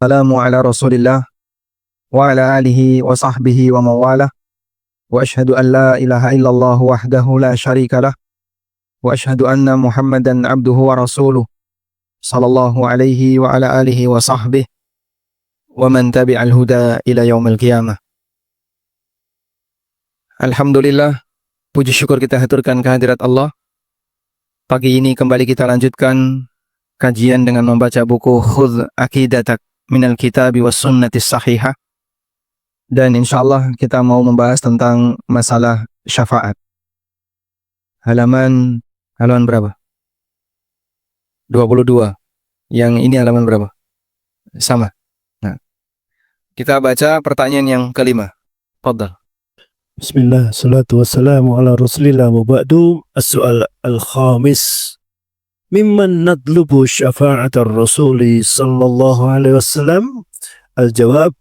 Assalamu ala Rasulillah wa ala alihi wa sahbihi wa mawalah. Wa ashhadu an la ilaha illallah wahdahu la syarika lah. Wa ashhadu anna Muhammadan abduhu wa rasuluh. Sallallahu alaihi wa ala alihi wa sahbihi wa man tabi'al huda ila yaumil qiyamah. Alhamdulillah, puji syukur kita haturkan kehadirat Allah. Pagi ini kembali kita lanjutkan kajian dengan membaca buku Khudh Aqidatak Minal Kitabi was Sunnati Sahihah. Dan insyaallah kita mau membahas tentang masalah syafaat. Halaman berapa? 22. Yang ini halaman berapa? Sama. Nah, kita baca pertanyaan yang kelima. Fadhal. Bismillah, salatu wassalamu ala rasulillah wa ba'du. As-su'al al-khamis. Mimman nadlubu syafa'at ar-rasuli sallallahu alaihi wasallam? Al-jawab,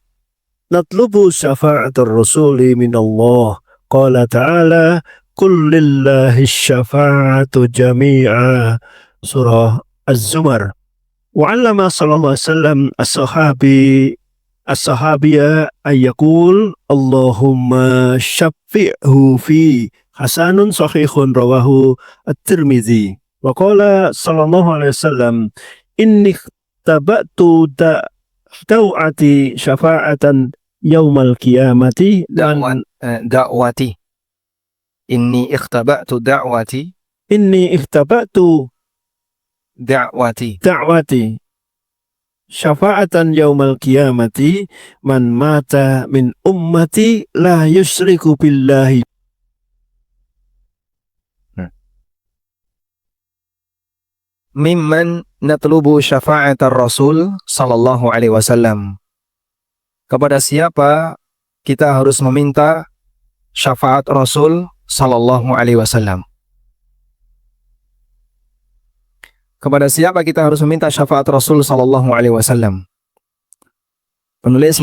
nadlubu syafa'at ar-rasuli min Allah. Qala ta'ala, qul lillahi syafa'atu jami'a. Surah Az-Zumar. Wa'allama sallallahu alaihi wasallam as-sahabiyya ayyakul Allahumma syafi'hu fi hasanun sahihun rawahu at-Tirmidzi. Wa qala sallallahu alaihi wasallam inni tabatu da'wati syafa'atan yaumal qiyamati Da'wati. Inni ikhtaba'tu da'wati. inni ikhtabatu Da'wati. syafa'atan yaumal qiyamati man mata min ummati la yusyriku billahi. Mimman natlubu syafa'atar Rasul sallallahu alaihi wasallam. Kepada siapa kita harus meminta syafaat Rasul sallallahu alaihi wasallam? Kepada siapa kita harus meminta syafaat Rasul sallallahu alaihi wasallam? Penulis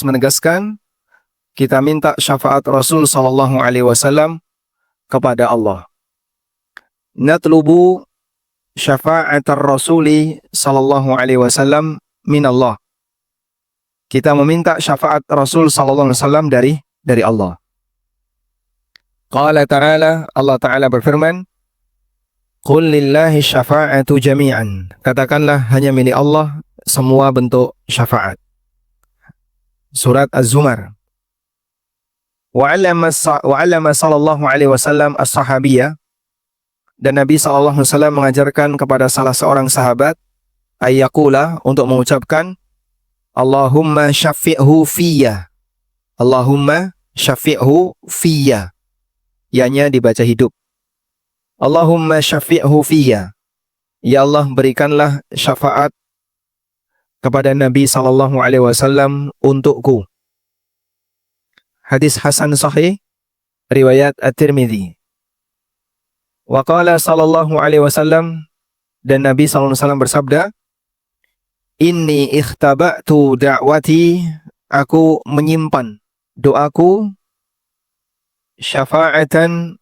menegaskan kita minta syafaat Rasul sallallahu alaihi wasallam kepada Allah. Natlubu syafa'atar Rasuli sallallahu alaihi wasallam min Allah. Kita meminta syafaat Rasul sallallahu alaihi wasallam dari Allah. Qala ta'ala, Allah Ta'ala berfirman, qul lillahi syafa'atu jami'an. Katakanlah hanya milik Allah semua bentuk syafaat. Surat Az-Zumar. Wa'allama sallallahu alaihi wasallam as-sahabiyya. Dan Nabi sallallahu alaihi wasallam mengajarkan kepada salah seorang sahabat ayyakula, untuk mengucapkan Allahumma syafi'hu fiyya. Allahumma syafi'hu fiyya. Ianya dibaca hidup. Allahumma syafi'hu fiyya. Ya Allah, berikanlah syafaat kepada Nabi sallallahu alaihi wasallam untukku. Hadis hasan sahih riwayat At-Tirmidzi. Wa qala sallallahu alaihi wasallam, dan Nabi sallallahu alaihi wasallam bersabda, inni ikhtaba'tu da'wati, aku menyimpan doaku, syafa'atan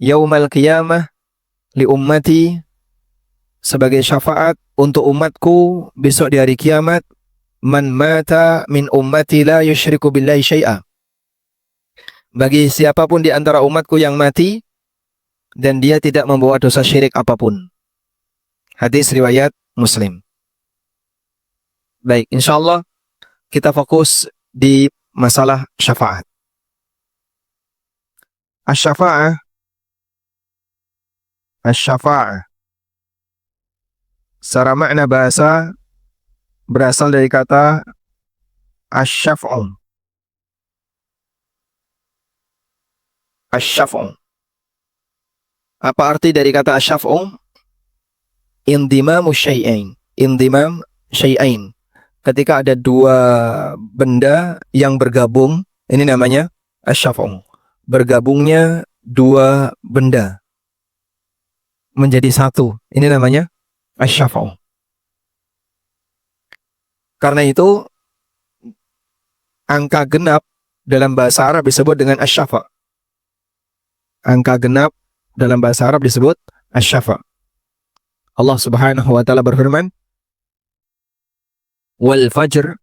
yaumal qiyamah li ummati, sebagai syafaat untuk umatku besok di hari kiamat, man mata min ummati la yusyriku billahi syai'a, bagi siapapun di antara umatku yang mati dan dia tidak membawa dosa syirik apapun. Hadis riwayat Muslim. Baik, insyaallah kita fokus di masalah syafaat. Asy-syafa'ah secara makna bahasa berasal dari kata asy-syaf'u. Asy-syaf'u. Apa arti dari kata asy-syaf'u? Indimamu syai'ain. Indimam syai'ain. Ketika ada dua benda yang bergabung, ini namanya asy-syaf'u. Bergabungnya dua benda menjadi satu, ini namanya asy-syaf'u. Karena itu angka genap dalam bahasa Arab disebut dengan asy-syafa'. Angka genap dalam bahasa Arab disebut asy-syafa'. Allah Subhanahu wa taala berfirman, wal fajr,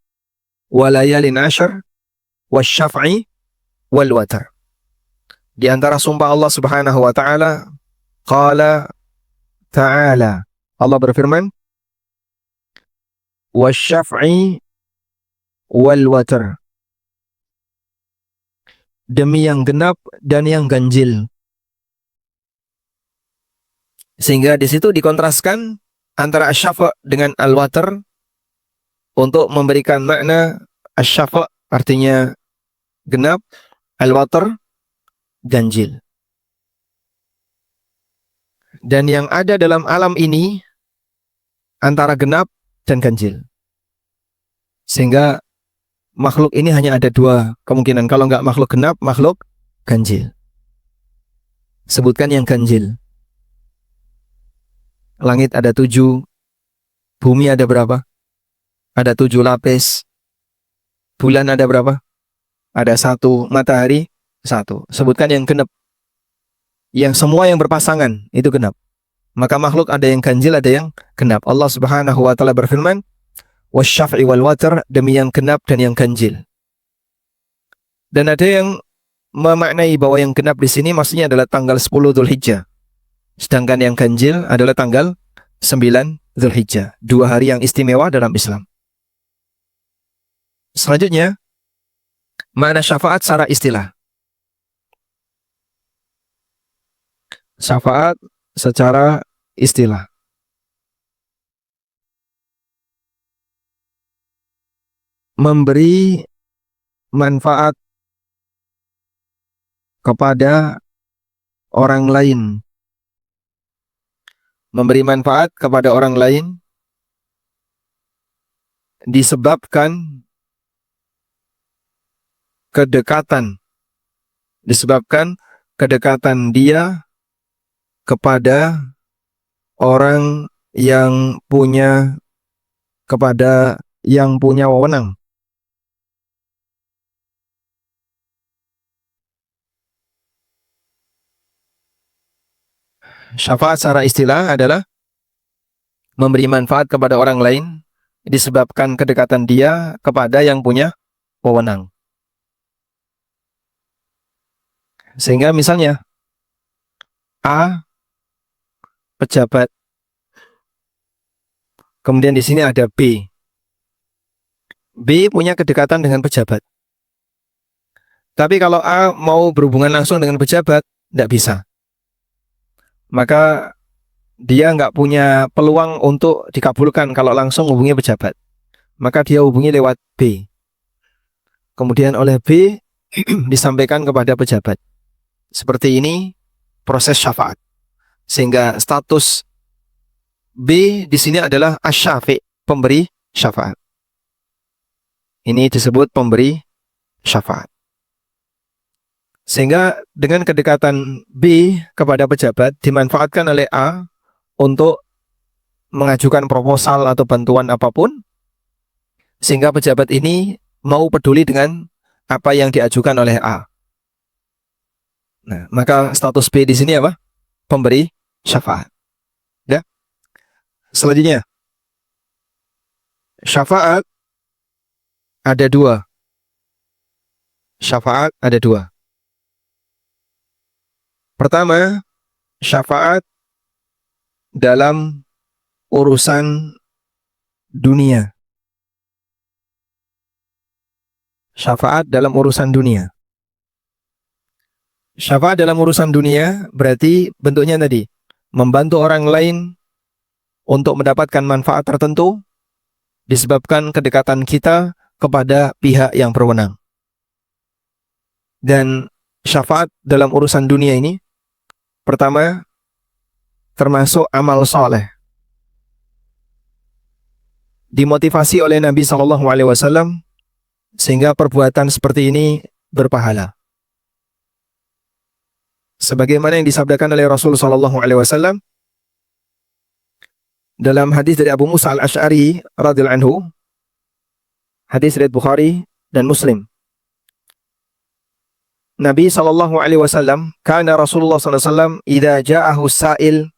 walayalin ashar, wasyaf'i, wal watar. Di antara sumpah Allah Subhanahu wa taala, qala ta'ala, Allah berfirman, wasyaf'i wal watar, demi yang genap dan yang ganjil. Sehingga di situ dikontraskan antara asy-syafa' dengan al-watar untuk memberikan makna asy-syafa' artinya genap, al-watar ganjil. Dan yang ada dalam alam ini antara genap dan ganjil. Sehingga makhluk ini hanya ada dua kemungkinan. Kalau nggak makhluk genap, makhluk ganjil. Sebutkan yang ganjil. Langit ada 7, bumi ada berapa? Ada 7 lapis. Bulan ada berapa? Ada 1, matahari 1. Sebutkan yang genap. Yang semua yang berpasangan itu genap. Maka makhluk ada yang ganjil, ada yang genap. Allah Subhanahu wa taala berfirman, wasyaf'i wal watar, demi yang genap dan yang ganjil. Dan ada yang memaknai bahwa yang genap di sini maksudnya adalah tanggal 10 Dzulhijjah. Sedangkan yang ganjil adalah tanggal 9 Dzulhijjah. 2 hari yang istimewa dalam Islam. Selanjutnya, makna syafaat secara istilah. Syafaat secara istilah. Memberi manfaat kepada orang lain. Memberi manfaat kepada orang lain disebabkan kedekatan. Disebabkan kedekatan dia kepada orang yang punya wewenang. Syafaat secara istilah adalah memberi manfaat kepada orang lain disebabkan kedekatan dia kepada yang punya wewenang. Sehingga misalnya A pejabat, kemudian di sini ada B. B punya kedekatan dengan pejabat. Tapi kalau A mau berhubungan langsung dengan pejabat, tidak bisa. Maka dia nggak punya peluang untuk dikabulkan kalau langsung hubungi pejabat. Maka dia hubungi lewat B. Kemudian oleh B disampaikan kepada pejabat. Seperti ini proses syafaat. Sehingga status B di sini adalah asy-syafi', pemberi syafaat. Ini disebut pemberi syafaat. Sehingga dengan kedekatan B kepada pejabat dimanfaatkan oleh A untuk mengajukan proposal atau bantuan apapun, sehingga pejabat ini mau peduli dengan apa yang diajukan oleh A. Nah, maka status B di sini apa? Pemberi syafaat. Ya. Selanjutnya, syafaat ada 2. Syafaat ada 2. Pertama, syafaat dalam urusan dunia. Syafaat dalam urusan dunia. Syafaat dalam urusan dunia berarti bentuknya tadi membantu orang lain untuk mendapatkan manfaat tertentu disebabkan kedekatan kita kepada pihak yang berwenang. Dan syafaat dalam urusan dunia ini pertama termasuk amal soleh. Dimotivasi oleh Nabi SAW sehingga perbuatan seperti ini berpahala. Sebagaimana yang disabdakan oleh Rasul SAW dalam hadis dari Abu Musa al-Asy'ari radhiyallahu anhu, hadis riwayat Bukhari dan Muslim. Nabi SAW, kana Rasulullah SAW idza ja'ahu sa'il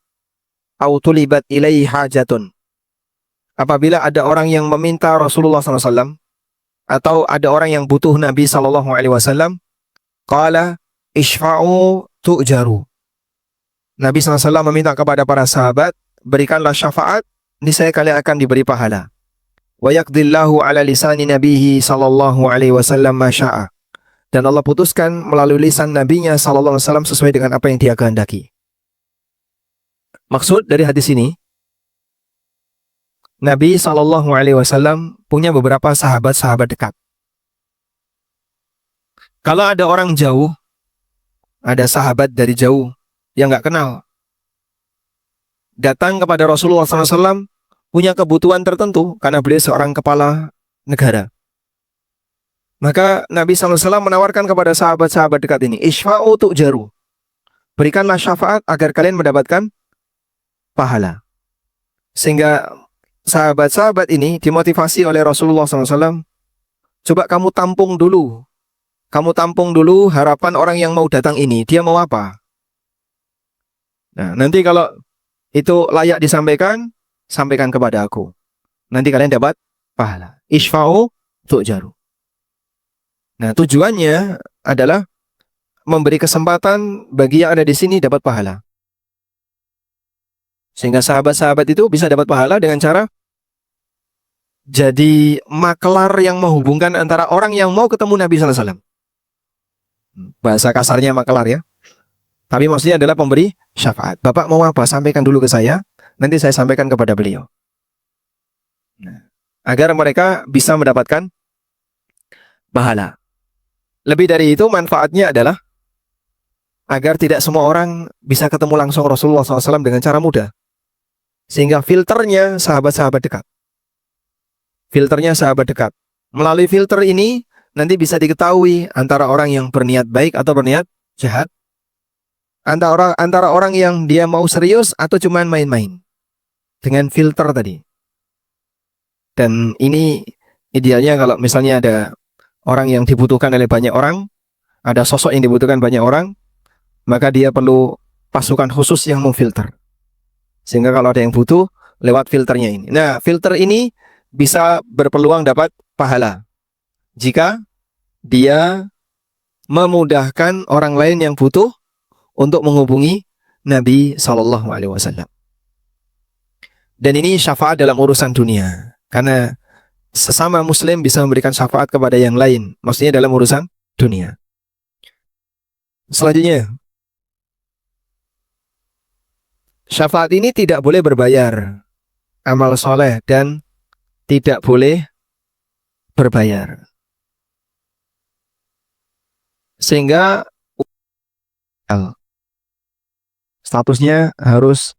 aw tulibat ilaihi hajatun apabila ada orang yang meminta Rasulullah SAW atau ada orang yang butuh Nabi SAW, qala ishfa'u tu'jaru. Nabi SAW meminta kepada para sahabat, berikanlah syafaat, niscaya kalian akan diberi pahala. Wa yaqdillahu ala lisani nabihi sallallahu alaihi wasallam ma syaa. Dan Allah putuskan melalui lisan nabinya sallallahu alaihi wasallam sesuai dengan apa yang dia kehendaki. Maksud dari hadis ini, Nabi sallallahu alaihi wasallam punya beberapa sahabat-sahabat dekat. Kalau ada orang jauh, ada sahabat dari jauh yang nggak kenal, datang kepada Rasulullah SAW, punya kebutuhan tertentu karena beliau seorang kepala negara. Maka Nabi SAW menawarkan kepada sahabat-sahabat dekat ini, Ishfa'u tu'jaru. Berikanlah syafaat agar kalian mendapatkan pahala. Sehingga sahabat-sahabat ini dimotivasi oleh Rasulullah SAW, coba kamu tampung dulu. Kamu tampung dulu harapan orang yang mau datang ini. Dia mau apa? Nah, nanti kalau itu layak disampaikan, sampaikan kepada aku. Nanti kalian dapat pahala. Ishfa'u tu'jaru. Nah, tujuannya adalah memberi kesempatan bagi yang ada di sini dapat pahala. Sehingga sahabat-sahabat itu bisa dapat pahala dengan cara jadi maklar yang menghubungkan antara orang yang mau ketemu Nabi SAW. Bahasa kasarnya maklar ya. Tapi maksudnya adalah pemberi syafaat. Bapak mau apa? Sampaikan dulu ke saya. Nanti saya sampaikan kepada beliau. Nah, agar mereka bisa mendapatkan pahala. Lebih dari itu, manfaatnya adalah agar tidak semua orang bisa ketemu langsung Rasulullah SAW dengan cara mudah. Sehingga filternya sahabat-sahabat dekat. Filternya sahabat dekat. Melalui filter ini, nanti bisa diketahui antara orang yang berniat baik atau berniat jahat. Antara orang yang dia mau serius atau cuma main-main. Dengan filter tadi. Dan ini idealnya kalau misalnya ada orang yang dibutuhkan oleh banyak orang, ada sosok yang dibutuhkan banyak orang, maka dia perlu pasukan khusus yang memfilter. Sehingga kalau ada yang butuh, lewat filternya ini. Nah, filter ini bisa berpeluang dapat pahala jika dia memudahkan orang lain yang butuh untuk menghubungi Nabi SAW. Dan ini syafaat dalam urusan dunia. Karena sesama muslim bisa memberikan syafaat kepada yang lain. Maksudnya dalam urusan dunia. Selanjutnya, syafaat ini tidak boleh berbayar. Amal soleh dan tidak boleh berbayar. Sehingga statusnya harus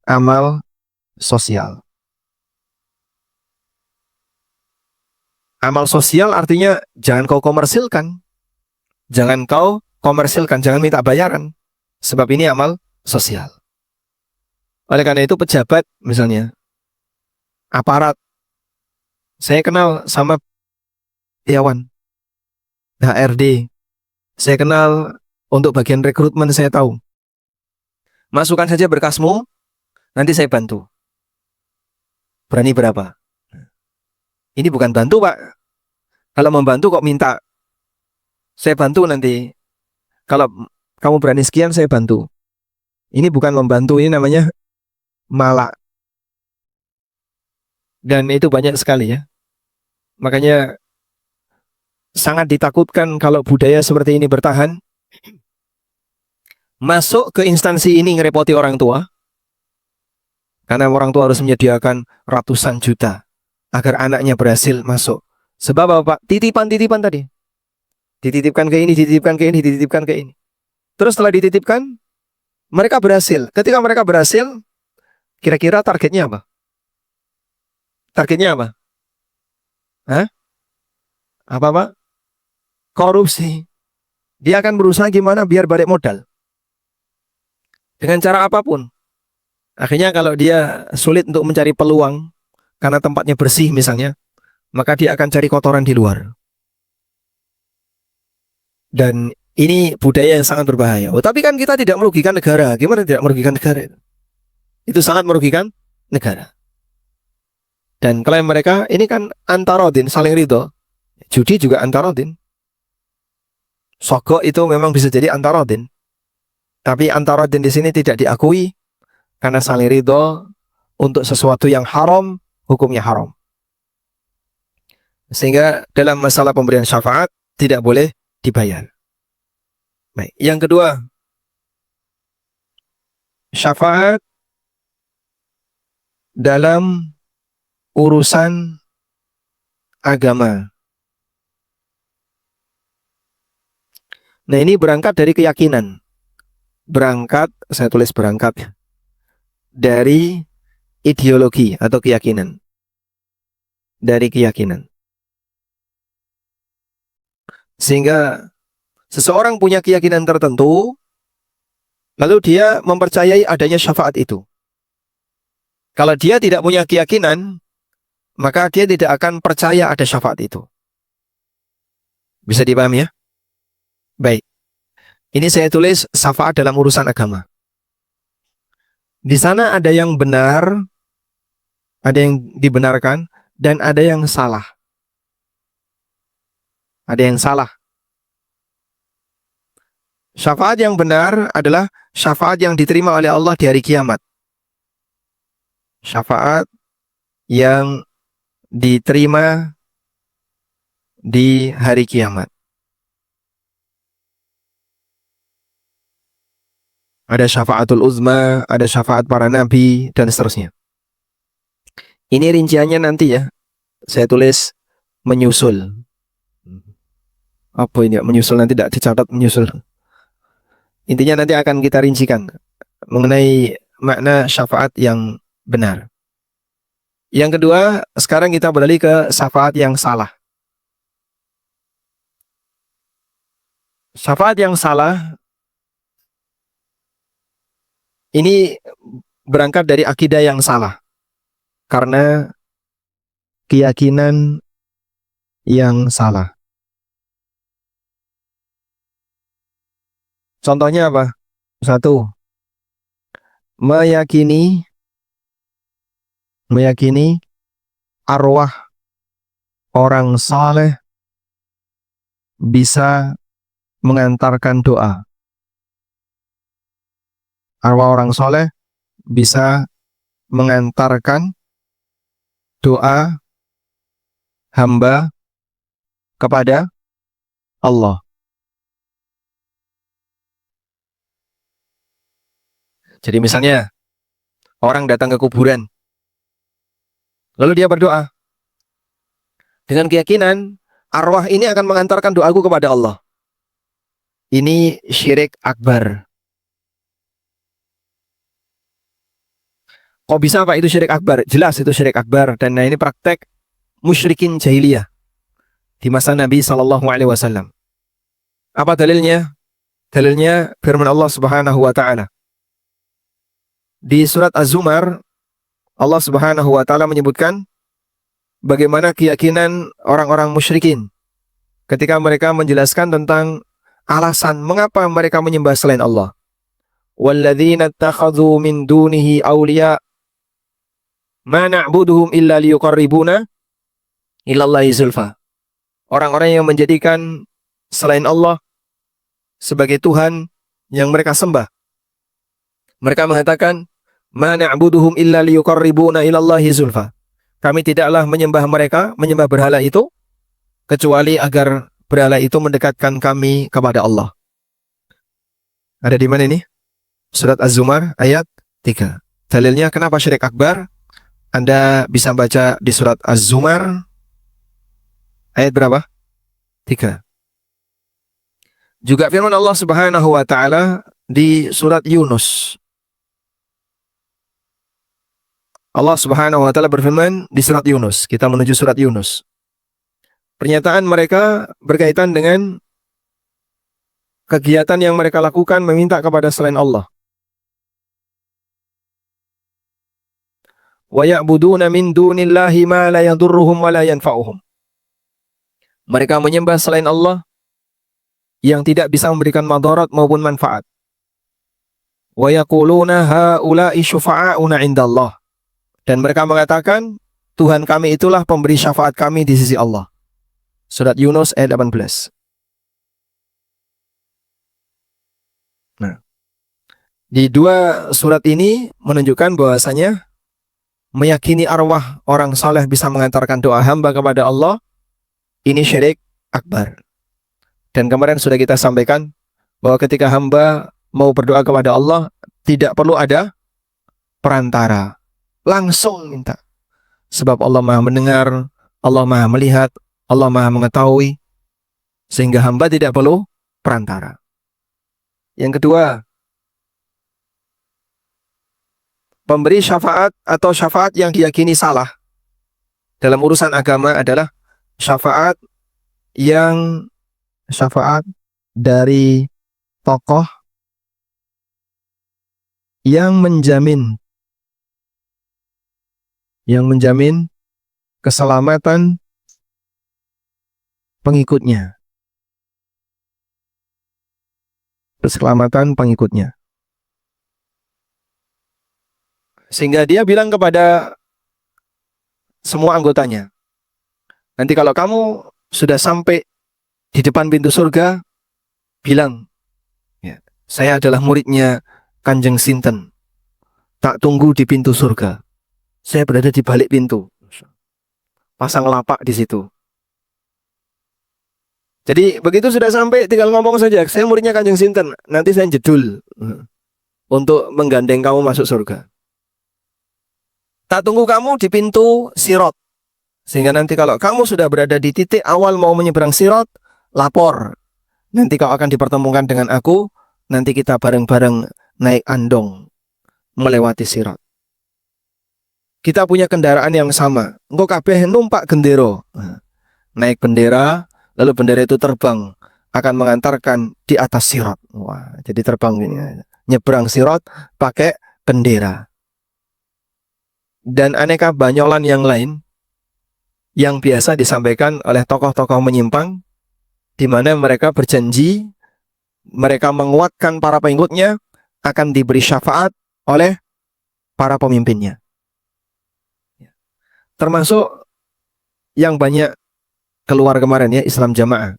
amal sosial. Amal sosial artinya jangan kau komersilkan. Jangan kau komersilkan, jangan minta bayaran. Sebab ini amal sosial. Oleh karena itu pejabat misalnya, aparat, saya kenal sama Yawan, HRD, saya kenal untuk bagian rekrutmen saya tahu. Masukkan saja berkasmu, nanti saya bantu. Berani berapa? Ini bukan bantu, Pak. Kalau membantu kok minta. Saya bantu nanti. Kalau kamu berani sekian, saya bantu. Ini bukan membantu, ini namanya malak. Dan itu banyak sekali ya. Makanya sangat ditakutkan kalau budaya seperti ini bertahan. Masuk ke instansi ini ngerepoti orang tua. Karena orang tua harus menyediakan ratusan juta agar anaknya berhasil masuk. Sebab apa? Titipan-titipan tadi. Dititipkan ke ini, dititipkan ke ini, dititipkan ke ini. Terus setelah dititipkan, mereka berhasil. Ketika mereka berhasil, kira-kira targetnya apa? Targetnya apa? Hah? Apa, Pak? Korupsi. Dia akan berusaha gimana biar balik modal. Dengan cara apapun. Akhirnya kalau dia sulit untuk mencari peluang, karena tempatnya bersih misalnya, maka dia akan cari kotoran di luar. Dan ini budaya yang sangat berbahaya. Oh, tapi kan kita tidak merugikan negara. Gimana tidak merugikan negara? Itu sangat merugikan negara. Dan klaim mereka ini kan antarodin, saling ridho. Judi juga antarodin. Sogok itu memang bisa jadi antarodin. Tapi antarodin di sini tidak diakui karena saling ridho untuk sesuatu yang haram, hukumnya haram. Sehingga dalam masalah pemberian syafaat tidak boleh dibayar. Baik. Yang kedua, syafaat dalam urusan agama. Nah, ini berangkat dari keyakinan. Berangkat, saya tulis berangkat, dari ideologi atau keyakinan. Dari keyakinan. Sehingga seseorang punya keyakinan tertentu, lalu dia mempercayai adanya syafaat itu. Kalau dia tidak punya keyakinan, maka dia tidak akan percaya ada syafaat itu. Bisa dipahami ya? Baik. Ini saya tulis syafaat dalam urusan agama. Di sana ada yang benar, ada yang dibenarkan, dan ada yang salah. Ada yang salah. Syafaat yang benar adalah syafaat yang diterima oleh Allah di hari kiamat. Syafaat yang diterima di hari kiamat. Ada syafaatul uzma, ada syafaat para nabi, dan seterusnya. Ini rinciannya nanti ya. Saya tulis menyusul. Apa ini? Menyusul nanti tidak dicatat menyusul. Intinya nanti akan kita rincikan mengenai makna syafaat yang benar. Yang kedua, sekarang kita beralih ke syafaat yang salah. Syafaat yang salah ini berangkat dari akidah yang salah. Karena keyakinan yang salah. Contohnya apa? Satu, meyakini arwah orang saleh bisa mengantarkan doa. Arwah orang soleh bisa mengantarkan doa hamba kepada Allah. Jadi misalnya orang datang ke kuburan, lalu dia berdoa dengan keyakinan arwah ini akan mengantarkan doaku kepada Allah. Ini syirik akbar. Kok bisa Pak itu syirik akbar? Jelas itu syirik akbar, dan ini praktek musyrikin jahiliyah di masa Nabi SAW. Apa dalilnya? Dalilnya firman Allah Subhanahu wa taala. Di surat Az-Zumar, Allah Subhanahu wa taala menyebutkan bagaimana keyakinan orang-orang musyrikin ketika mereka menjelaskan tentang alasan mengapa mereka menyembah selain Allah. Walladzina ittakhadhu min dunihi awliya ma na'buduhum illa liyuqarribuna ilallahi zulfa. Orang-orang yang menjadikan selain Allah sebagai Tuhan yang mereka sembah. Mereka mengatakan, ma na'buduhum illa liyuqarribuna ilallahi zulfa. Kami tidaklah menyembah mereka, menyembah berhala itu, kecuali agar berhala itu mendekatkan kami kepada Allah. Ada di mana ini? Surat Az-Zumar ayat 3. Dalilnya kenapa syirik akbar? Anda bisa baca di surat Az-Zumar ayat berapa? 3. Juga firman Allah Subhanahu wa taala di surat Yunus. Allah Subhanahu wa taala berfirman di surat Yunus. Kita menuju surat Yunus. Pernyataan mereka berkaitan dengan kegiatan yang mereka lakukan meminta kepada selain Allah. Wa ya'buduna min dunillahi ma la yadurruhum wa la yanfa'uhum. Mereka menyembah selain Allah yang tidak bisa memberikan madarat maupun manfaat. Wa yaquluna haula'i syufa'auna 'indallah. Dan mereka mengatakan Tuhan kami itulah pemberi syafaat kami di sisi Allah. Surat Yunus ayat 18. Nah, di dua surat ini menunjukkan bahwasanya meyakini arwah orang saleh bisa mengantarkan doa hamba kepada Allah, ini syirik akbar. Dan kemarin sudah kita sampaikan bahwa ketika hamba mau berdoa kepada Allah, tidak perlu ada perantara. Langsung minta. Sebab Allah Maha mendengar, Allah Maha melihat, Allah Maha mengetahui. Sehingga hamba tidak perlu perantara. Yang kedua, pemberi syafaat atau syafaat yang diyakini salah dalam urusan agama adalah syafaat dari tokoh yang menjamin keselamatan pengikutnya. Sehingga dia bilang kepada semua anggotanya, nanti kalau kamu sudah sampai di depan pintu surga, bilang, ya, saya adalah muridnya Kanjeng Sinten. Tak tunggu di pintu surga. Saya berada di balik pintu. Pasang lapak di situ. Jadi begitu sudah sampai, tinggal ngomong saja, saya muridnya Kanjeng Sinten. Nanti saya jedul untuk menggandeng kamu masuk surga. Tak tunggu kamu di pintu Sirat. Sehingga nanti kalau kamu sudah berada di titik awal mau menyeberang Sirat, lapor. Nanti kau akan dipertemukan dengan aku. Nanti kita bareng-bareng naik andong melewati Sirat. Kita punya kendaraan yang sama. Engkau kabeh numpak gendero. Naik bendera, lalu bendera itu terbang, akan mengantarkan di atas Sirat. Wah, jadi terbang ini. Nyebrang Sirat pakai bendera. Dan aneka banyolan yang lain yang biasa disampaikan oleh tokoh-tokoh menyimpang, di mana mereka berjanji, mereka menguatkan para pengikutnya akan diberi syafaat oleh para pemimpinnya. Termasuk yang banyak keluar kemarin ya, Islam Jamaah.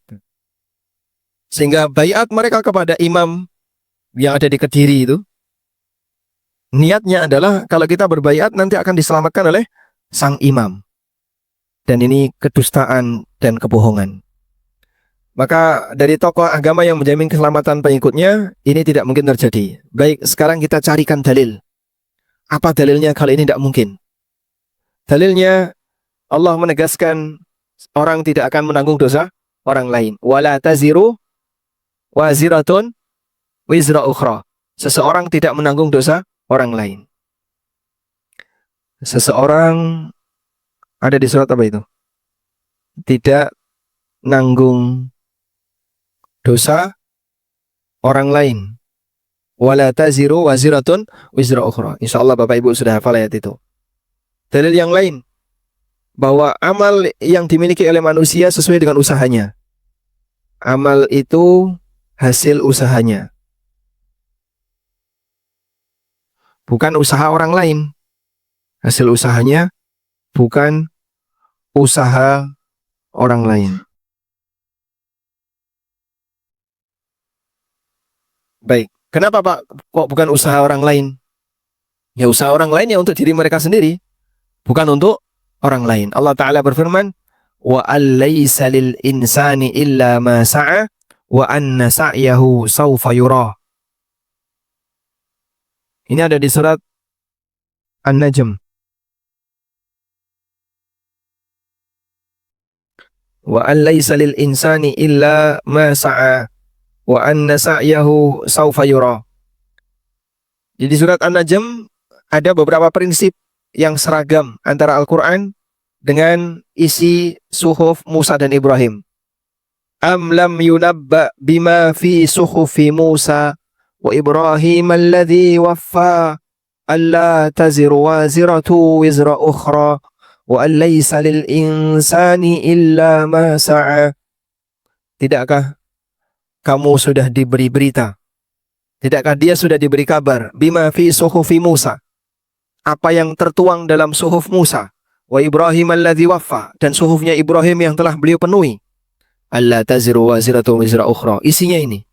Sehingga baiat mereka kepada imam yang ada di Kediri itu, niatnya adalah kalau kita berbaiat nanti akan diselamatkan oleh sang imam. Dan ini kedustaan dan kebohongan. Maka dari tokoh agama yang menjamin keselamatan pengikutnya, ini tidak mungkin terjadi. Baik, sekarang kita carikan dalil. Apa dalilnya kalau ini tidak mungkin? Dalilnya, Allah menegaskan orang tidak akan menanggung dosa orang lain. Wala taziru waziratun wizra ukhra. Seseorang tidak menanggung dosa orang lain. Seseorang ada di surat apa itu? Tidak nanggung dosa orang lain. Wala taziru waziratun wizra ukhra. Insyaallah Bapak Ibu sudah hafal ayat itu. Dalil yang lain, bahwa amal yang dimiliki oleh manusia sesuai dengan usahanya. Amal itu hasil usahanya, bukan usaha orang lain. Hasil usahanya bukan usaha orang lain. Baik, kenapa Pak kok bukan usaha orang lain? Ya usaha orang lain ya untuk diri mereka sendiri, bukan untuk orang lain. Allah Ta'ala berfirman, wa allaysa lil insani illa ma sa'a wa anna sa'yahu sawfa yura. Ini ada di surat An-Najm. Wa allaysa lil insani illa ma sa'a wa anna sa'yahu sawfa yura. Jadi surat An-Najm ada beberapa prinsip yang seragam antara Al-Quran dengan isi suhuf Musa dan Ibrahim. Am lam yunabba bima fi suhufi Musa wa Ibrahim alladhi waffa alla taziru waziratu wizra ukhra wa an laysa lil insani illa ma sa'a. Tidakkah kamu sudah diberi berita? Tidakkah dia sudah diberi kabar? Bima fi suhufi Musa, apa yang tertuang dalam suhuf Musa, Wa Ibrahim alladzi waffa, dan suhufnya Ibrahim yang telah beliau penuhi. Alla taziru waziratun wizra ukhra. Isinya ini.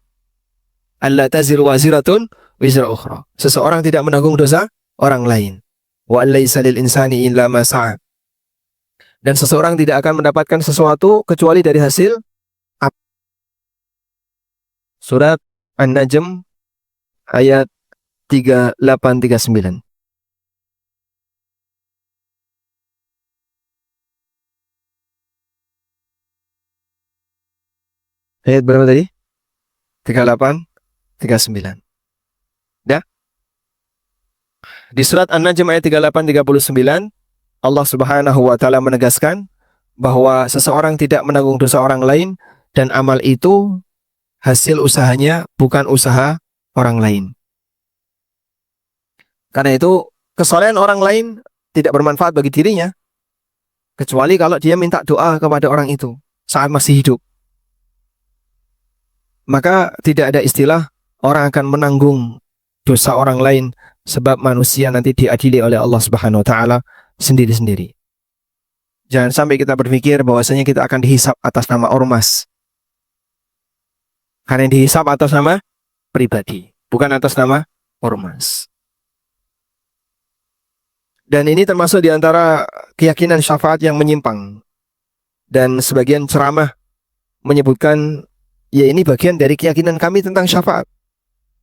Alla taziru waziratun wizra ukhra. Seseorang tidak menanggung dosa orang lain. Wa allaisa lil insani illa ma sa'a. Dan seseorang tidak akan mendapatkan sesuatu kecuali dari hasil Surat An-Najm ayat 3839. Ayat berapa tadi? 38, 39. Ya? Di surat An-Najm ayat 38, 39, Allah Subhanahu wa taala menegaskan bahwa seseorang tidak menanggung dosa orang lain dan amal itu hasil usahanya, bukan usaha orang lain. Karena itu kesolehan orang lain tidak bermanfaat bagi dirinya, kecuali kalau dia minta doa kepada orang itu saat masih hidup. Maka tidak ada istilah orang akan menanggung dosa orang lain, sebab manusia nanti diadili oleh Allah Subhanahu wa taala sendiri-sendiri. Jangan sampai kita berpikir bahwasanya kita akan dihisab atas nama ormas. Karena dihisab atas nama pribadi, bukan atas nama ormas. Dan ini termasuk di antara keyakinan syafaat yang menyimpang. Dan sebagian ceramah menyebutkan, ya ini bagian dari keyakinan kami tentang syafaat.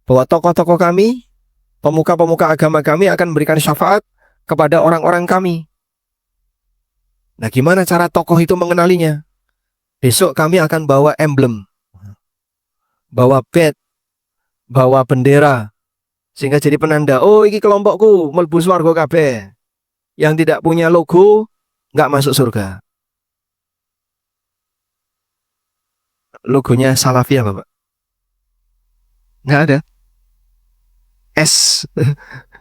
Bahwa tokoh-tokoh kami, pemuka-pemuka agama kami akan memberikan syafaat kepada orang-orang kami. Nah, gimana cara tokoh itu mengenalinya? Besok kami akan bawa emblem, bawa badge, bawa bendera, sehingga jadi penanda, oh ini kelompokku mlebu swarga kabeh. Yang tidak punya logo nggak masuk surga. Logonya Salafiyah, Bapak? Nggak ada. S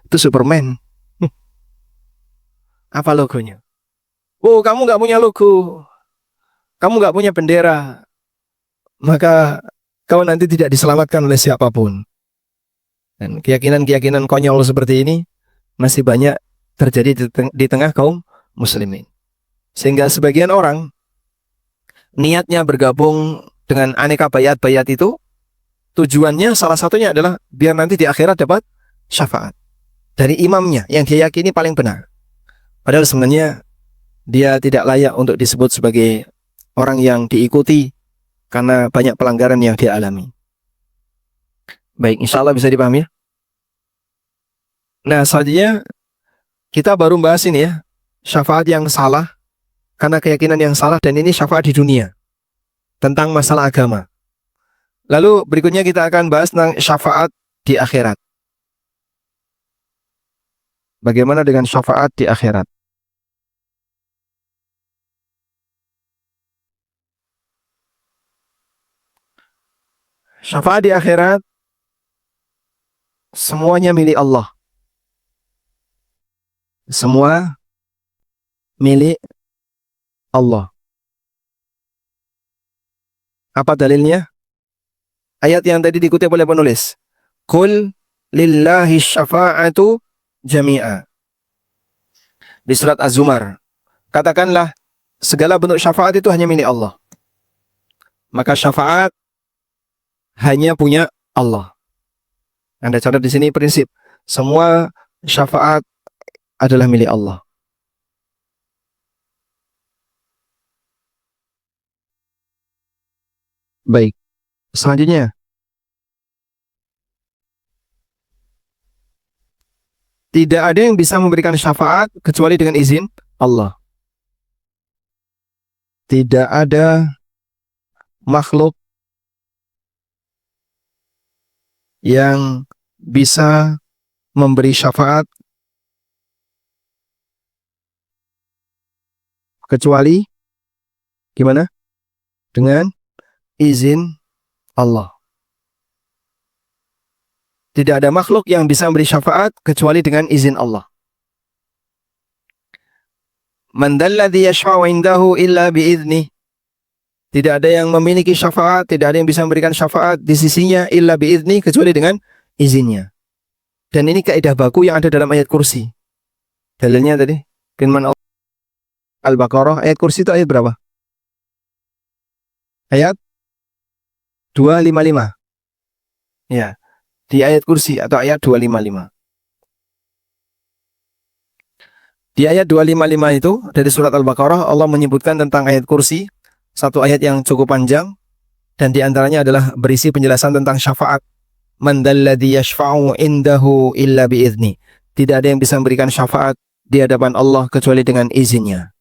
itu Superman. Apa logonya? Oh, kamu nggak punya logo, kamu nggak punya bendera, maka kau nanti tidak diselamatkan oleh siapapun. Dan keyakinan-keyakinan konyol seperti ini masih banyak terjadi di tengah kaum muslimin. Sehingga sebagian orang niatnya bergabung dengan aneka bayat-bayat itu, tujuannya salah satunya adalah biar nanti di akhirat dapat syafaat dari imamnya yang dia yakini paling benar. Padahal sebenarnya dia tidak layak untuk disebut sebagai orang yang diikuti karena banyak pelanggaran yang dia alami. Baik, insya Allah bisa dipahami ya. Nah, selanjutnya kita baru bahas ini ya, syafaat yang salah karena keyakinan yang salah, dan ini syafaat di dunia tentang masalah agama. Lalu berikutnya kita akan bahas tentang syafaat di akhirat. Bagaimana dengan syafaat di akhirat? Syafaat di akhirat semuanya milik Allah. Semua milik Allah. Apa dalilnya? Ayat yang tadi dikutip oleh penulis. Qul lillahi syafa'atu jami'a. Di surat Az-Zumar. Katakanlah, segala bentuk syafaat itu hanya milik Allah. Maka syafaat hanya punya Allah. Anda catat di sini prinsip. Semua syafaat adalah milik Allah. Baik. Selanjutnya, tidak ada yang bisa memberikan syafaat kecuali dengan izin Allah. Tidak ada makhluk yang bisa memberi syafaat kecuali gimana? Dengan izin Allah. Tidak ada makhluk yang bisa memberi syafaat kecuali dengan izin Allah. Man dzalladzi yashfa'u 'indahu illa bi'idznih. Tidak ada yang memiliki syafaat, tidak ada yang bisa memberikan syafaat di sisinya illa bi'idznih, kecuali dengan izinnya. Dan ini kaidah baku yang ada dalam ayat kursi. Dalilnya tadi firman Allah Al-Baqarah, ayat kursi itu ayat berapa? Ayat 255. Ya, di ayat kursi atau ayat 255. Di ayat 255 itu dari surat Al-Baqarah Allah menyebutkan tentang ayat kursi, satu ayat yang cukup panjang dan di antaranya adalah berisi penjelasan tentang syafaat. Man dzalladzi yashfa'u indahu illa biizni. Tidak ada yang bisa memberikan syafaat di hadapan Allah kecuali dengan izinnya.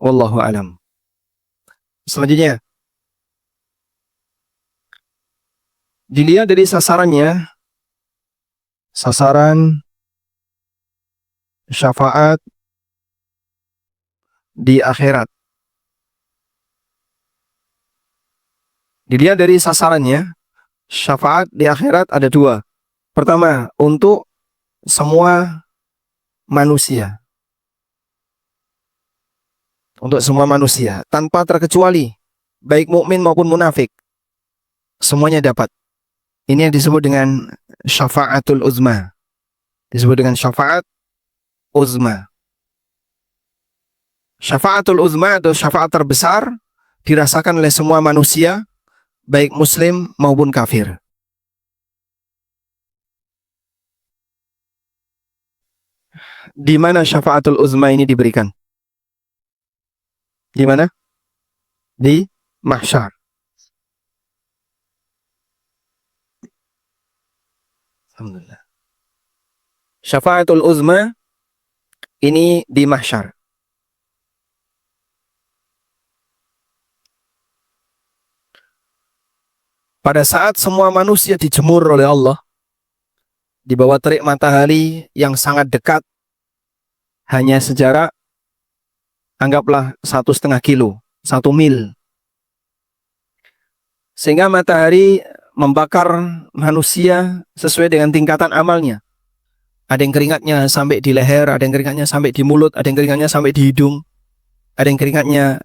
Wallahu alam. Selanjutnya, dilihat dari sasarannya, sasaran syafaat di akhirat. Dilihat dari sasarannya, syafaat di akhirat ada dua. Pertama, untuk semua manusia. Untuk semua manusia, tanpa terkecuali, baik mukmin maupun munafik. Semuanya dapat. Ini yang disebut dengan syafaatul uzma. Disebut dengan syafaat uzma. Syafaatul uzma atau syafaat terbesar dirasakan oleh semua manusia, baik muslim maupun kafir. Di mana syafaatul uzma ini diberikan? Di mana? Di mahsyar. Alhamdulillah. Syafaatul uzma ini di mahsyar. Pada saat semua manusia dijemur oleh Allah di bawah terik matahari yang sangat dekat, hanya sejarak anggaplah 1,5 kilo, 1 mil. Sehingga matahari membakar manusia sesuai dengan tingkatan amalnya. Ada yang keringatnya sampai di leher, ada yang keringatnya sampai di mulut, ada yang keringatnya sampai di hidung, ada yang keringatnya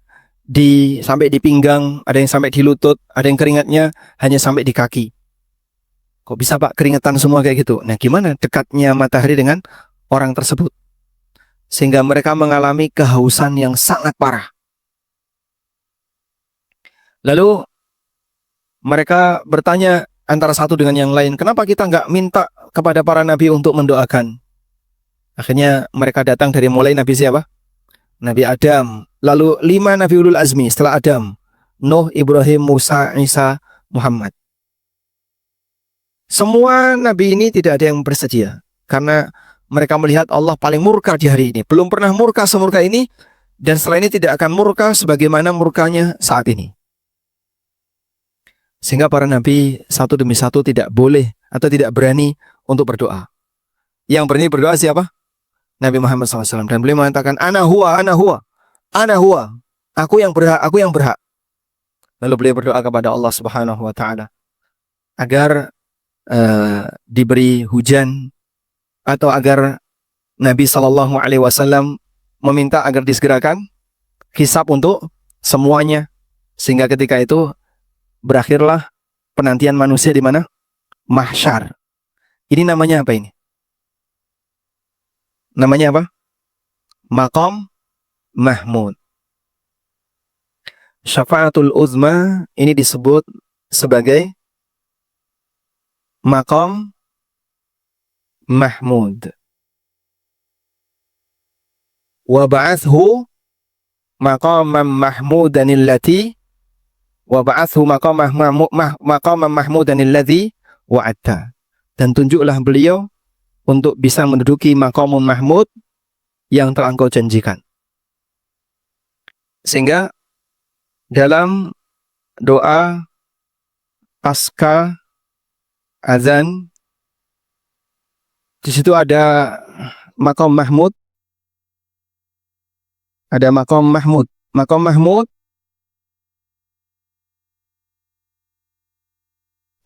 sampai di pinggang, ada yang sampai di lutut, ada yang keringatnya hanya sampai di kaki. Kok bisa Pak keringetan semua kayak gitu? Nah, gimana dekatnya matahari dengan orang tersebut? Sehingga mereka mengalami kehausan yang sangat parah. Lalu mereka bertanya antara satu dengan yang lain, kenapa kita nggak minta kepada para nabi untuk mendoakan? Akhirnya mereka datang dari mulai Nabi siapa? Nabi Adam. Lalu 5 Nabi Ulul Azmi setelah Adam. Nuh, Ibrahim, Musa, Isa, Muhammad. Semua nabi ini tidak ada yang bersedia. Karena mereka melihat Allah paling murka di hari ini. Belum pernah murka semurka ini. Dan setelah ini tidak akan murka sebagaimana murkanya saat ini. Sehingga para nabi satu demi satu tidak boleh atau tidak berani untuk berdoa. Yang berani berdoa siapa? Nabi Muhammad SAW. Dan beliau mengatakan, ana huwa, ana huwa, ana huwa. Aku yang berhak, aku yang berhak. Lalu beliau berdoa kepada Allah Subhanahu wa Ta'ala agar diberi hujan, atau agar Nabi Sallallahu Alaihi Wasallam meminta agar disegerakan hisab untuk semuanya, sehingga ketika itu berakhirlah penantian manusia di mana? Mahsyar. Ini namanya apa ini? Namanya apa? Maqam Mahmud. Syafaatul uzma ini disebut sebagai Maqam Mahmud. Wa ba'athu maqaman mahmudan allati wa ba'athu maqaman mahmudan alladhi wa'atta. Dan tunjuklah beliau untuk bisa menduduki maqamun mahmud yang telah engkau janjikan. Sehingga dalam doa pasca azan di situ ada maqam mahmud, ada maqam mahmud. Maqam mahmud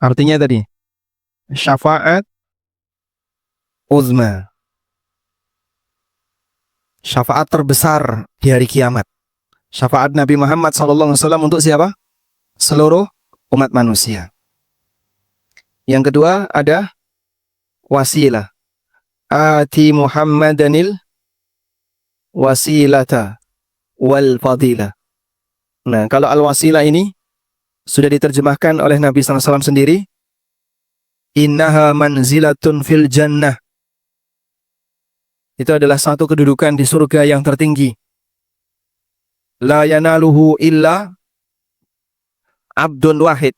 artinya tadi syafaat uzma, syafaat terbesar di hari kiamat. Syafaat Nabi Muhammad SAW untuk siapa? Seluruh umat manusia. Yang kedua ada wasilah. Ati Muhammadanil wasilata wal fadilah. Nah, kalau al-wasilah ini sudah diterjemahkan oleh Nabi SAW sendiri, innaha manzilatun fil jannah. Itu adalah satu kedudukan di surga yang tertinggi. La yanaluhu illa abdun wahid.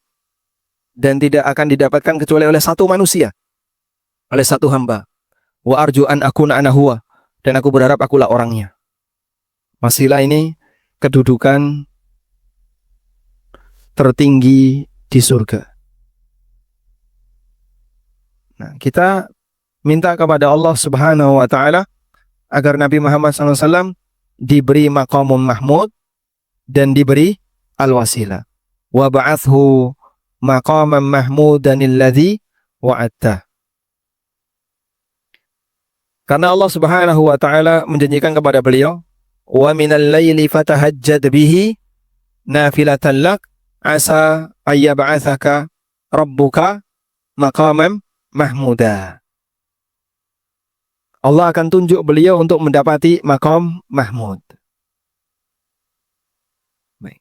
Dan tidak akan didapatkan kecuali oleh satu manusia, oleh satu hamba. Wa arju an akuna ana huwa. Dan aku berharap akulah orangnya. Wasilah ini kedudukan tertinggi di surga. Nah, kita minta kepada Allah Subhanahu wa taala agar Nabi Muhammad SAW diberi maqamun mahmud dan diberi al-wasilah. Wa ba'athu maqaman mahmudan alladhi wa'adta. Karena Allah Subhanahu wa taala menjanjikan kepada beliau, wa minal laili fatahajjad bihi nafilatan lak asa ayyab'atsaka rabbuka maqaman mahmuda. Allah akan tunjuk beliau untuk mendapati maqam mahmud. Baik.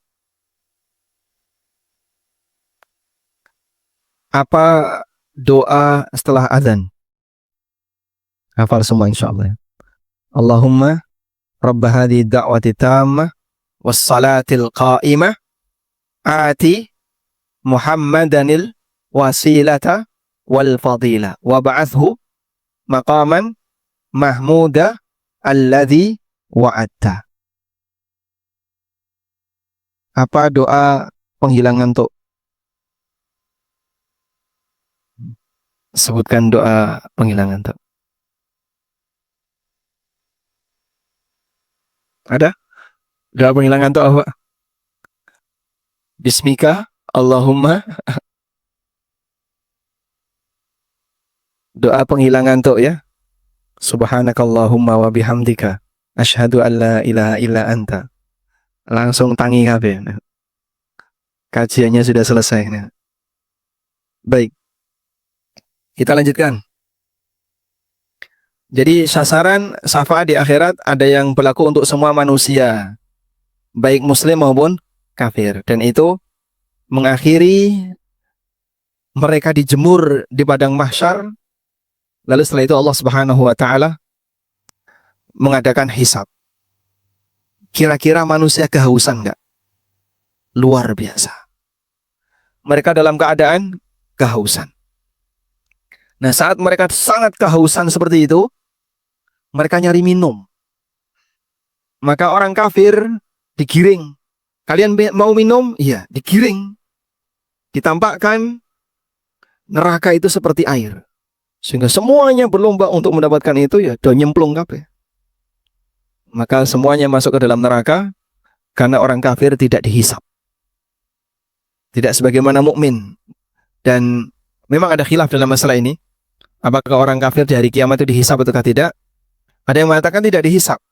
Apa doa setelah azan? Hafal semua insyaallah. Allahumma rabb hadhihi da'wati tammah was salatil qa'imah ati Muhammadanil wasilata wal fadilah wa ba'athu maqaman mahmuda alladhi wa'adta. Apa doa penghilang ngantuk? Sebutkan doa penghilang ngantuk. Ada? Doa penghilang ngantuk apa? Bismika Allahumma. Doa penghilang ngantuk ya. Subhanakallahumma wa bihamdika asyhadu an la ilaha illa anta. Langsung tangi kabeh. Kajiannya sudah selesai. Baik. Kita lanjutkan. Jadi sasaran syafaat di akhirat ada yang berlaku untuk semua manusia, baik muslim maupun kafir, dan itu mengakhiri mereka dijemur di padang mahsyar. Lalu setelah itu Allah Subhanahu wa taala mengadakan hisab. Kira-kira manusia kehausan enggak? Luar biasa. Mereka dalam keadaan kehausan. Nah, saat mereka sangat kehausan seperti itu, mereka nyari minum. Maka orang kafir digiring. Kalian mau minum? Iya, digiring. Ditampakkan neraka itu seperti air. Sehingga semuanya berlomba untuk mendapatkan itu, ya do nyemplung kabeh. Maka semuanya masuk ke dalam neraka karena orang kafir tidak dihisap. Tidak sebagaimana mukmin. Dan memang ada khilaf dalam masalah ini. Apakah orang kafir di hari kiamat itu dihisap ataukah tidak? Ada yang mengatakan tidak dihisap.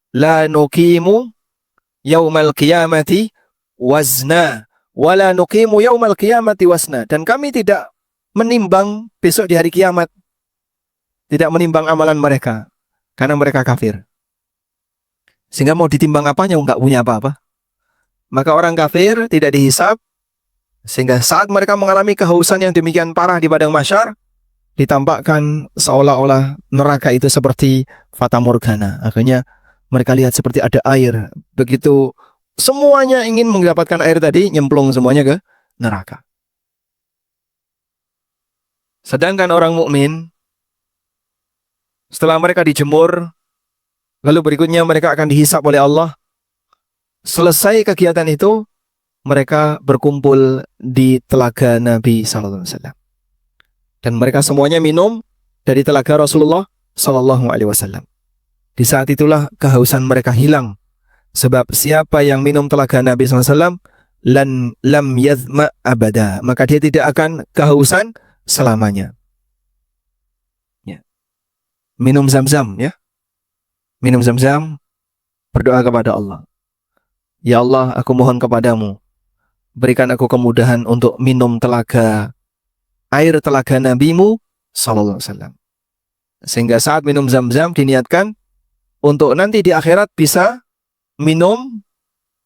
La nuqimu yaumal qiyamati wazna wala nuqimu yaumal qiyamati wasna. Dan kami tidak menimbang besok di hari kiamat. Tidak menimbang amalan mereka. Karena mereka kafir. Sehingga mau ditimbang apanya, nggak punya apa-apa. Maka orang kafir tidak dihisap. Sehingga saat mereka mengalami kehausan yang demikian parah di padang mahsyar, ditampakkan seolah-olah neraka itu seperti fata morgana. Akhirnya mereka lihat seperti ada air. Begitu semuanya ingin mendapatkan air tadi, nyemplung semuanya ke neraka. Sedangkan orang mukmin, setelah mereka dijemur, lalu berikutnya mereka akan dihisap oleh Allah. Selesai kegiatan itu, mereka berkumpul di telaga Nabi SAW. Dan mereka semuanya minum dari telaga Rasulullah SAW. Di saat itulah kehausan mereka hilang. Sebab siapa yang minum telaga Nabi SAW, lam yadhma abada. Maka dia tidak akan kehausan selamanya. Ya. Minum zam-zam ya. Minum zam-zam, berdoa kepada Allah. Ya Allah, aku mohon kepadamu, berikan aku kemudahan untuk minum air telaga Nabimu sallallahu alaihi wasallam. Sehingga saat minum zam-zam diniatkan untuk nanti di akhirat bisa minum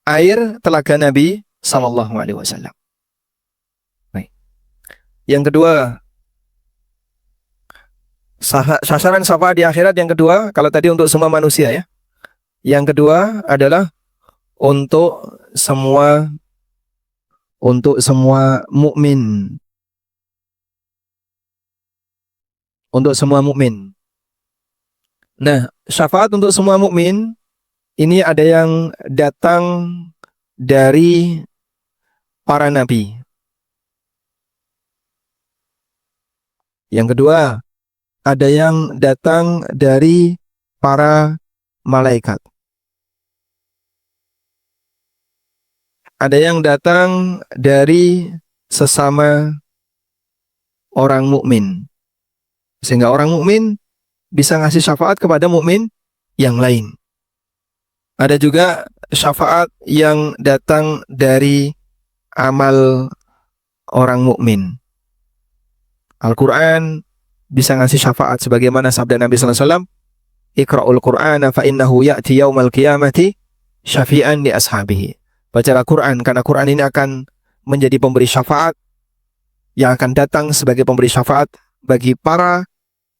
air telaga Nabi Sallallahu Alaihi Wasallam. Baik. Yang kedua, sasaran syafaat di akhirat yang kedua, kalau tadi untuk semua manusia ya. Yang kedua adalah untuk semua mukmin. Untuk semua mukmin. Nah, syafaat untuk semua mukmin ini ada yang datang dari para nabi. Yang kedua, ada yang datang dari para malaikat. Ada yang datang dari sesama orang mukmin. Sehingga orang mukmin bisa ngasih syafaat kepada mukmin yang lain. Ada juga syafaat yang datang dari amal orang mukmin. Al-Quran bisa ngasih syafaat sebagaimana sabda Nabi sallallahu alaihi wasallam, "Iqra'ul Qur'ana fa innahu ya'ti yaumal qiyamati syafi'an li ashabihi." Bacalah Quran karena Quran ini akan menjadi pemberi syafaat yang akan datang sebagai pemberi syafaat bagi para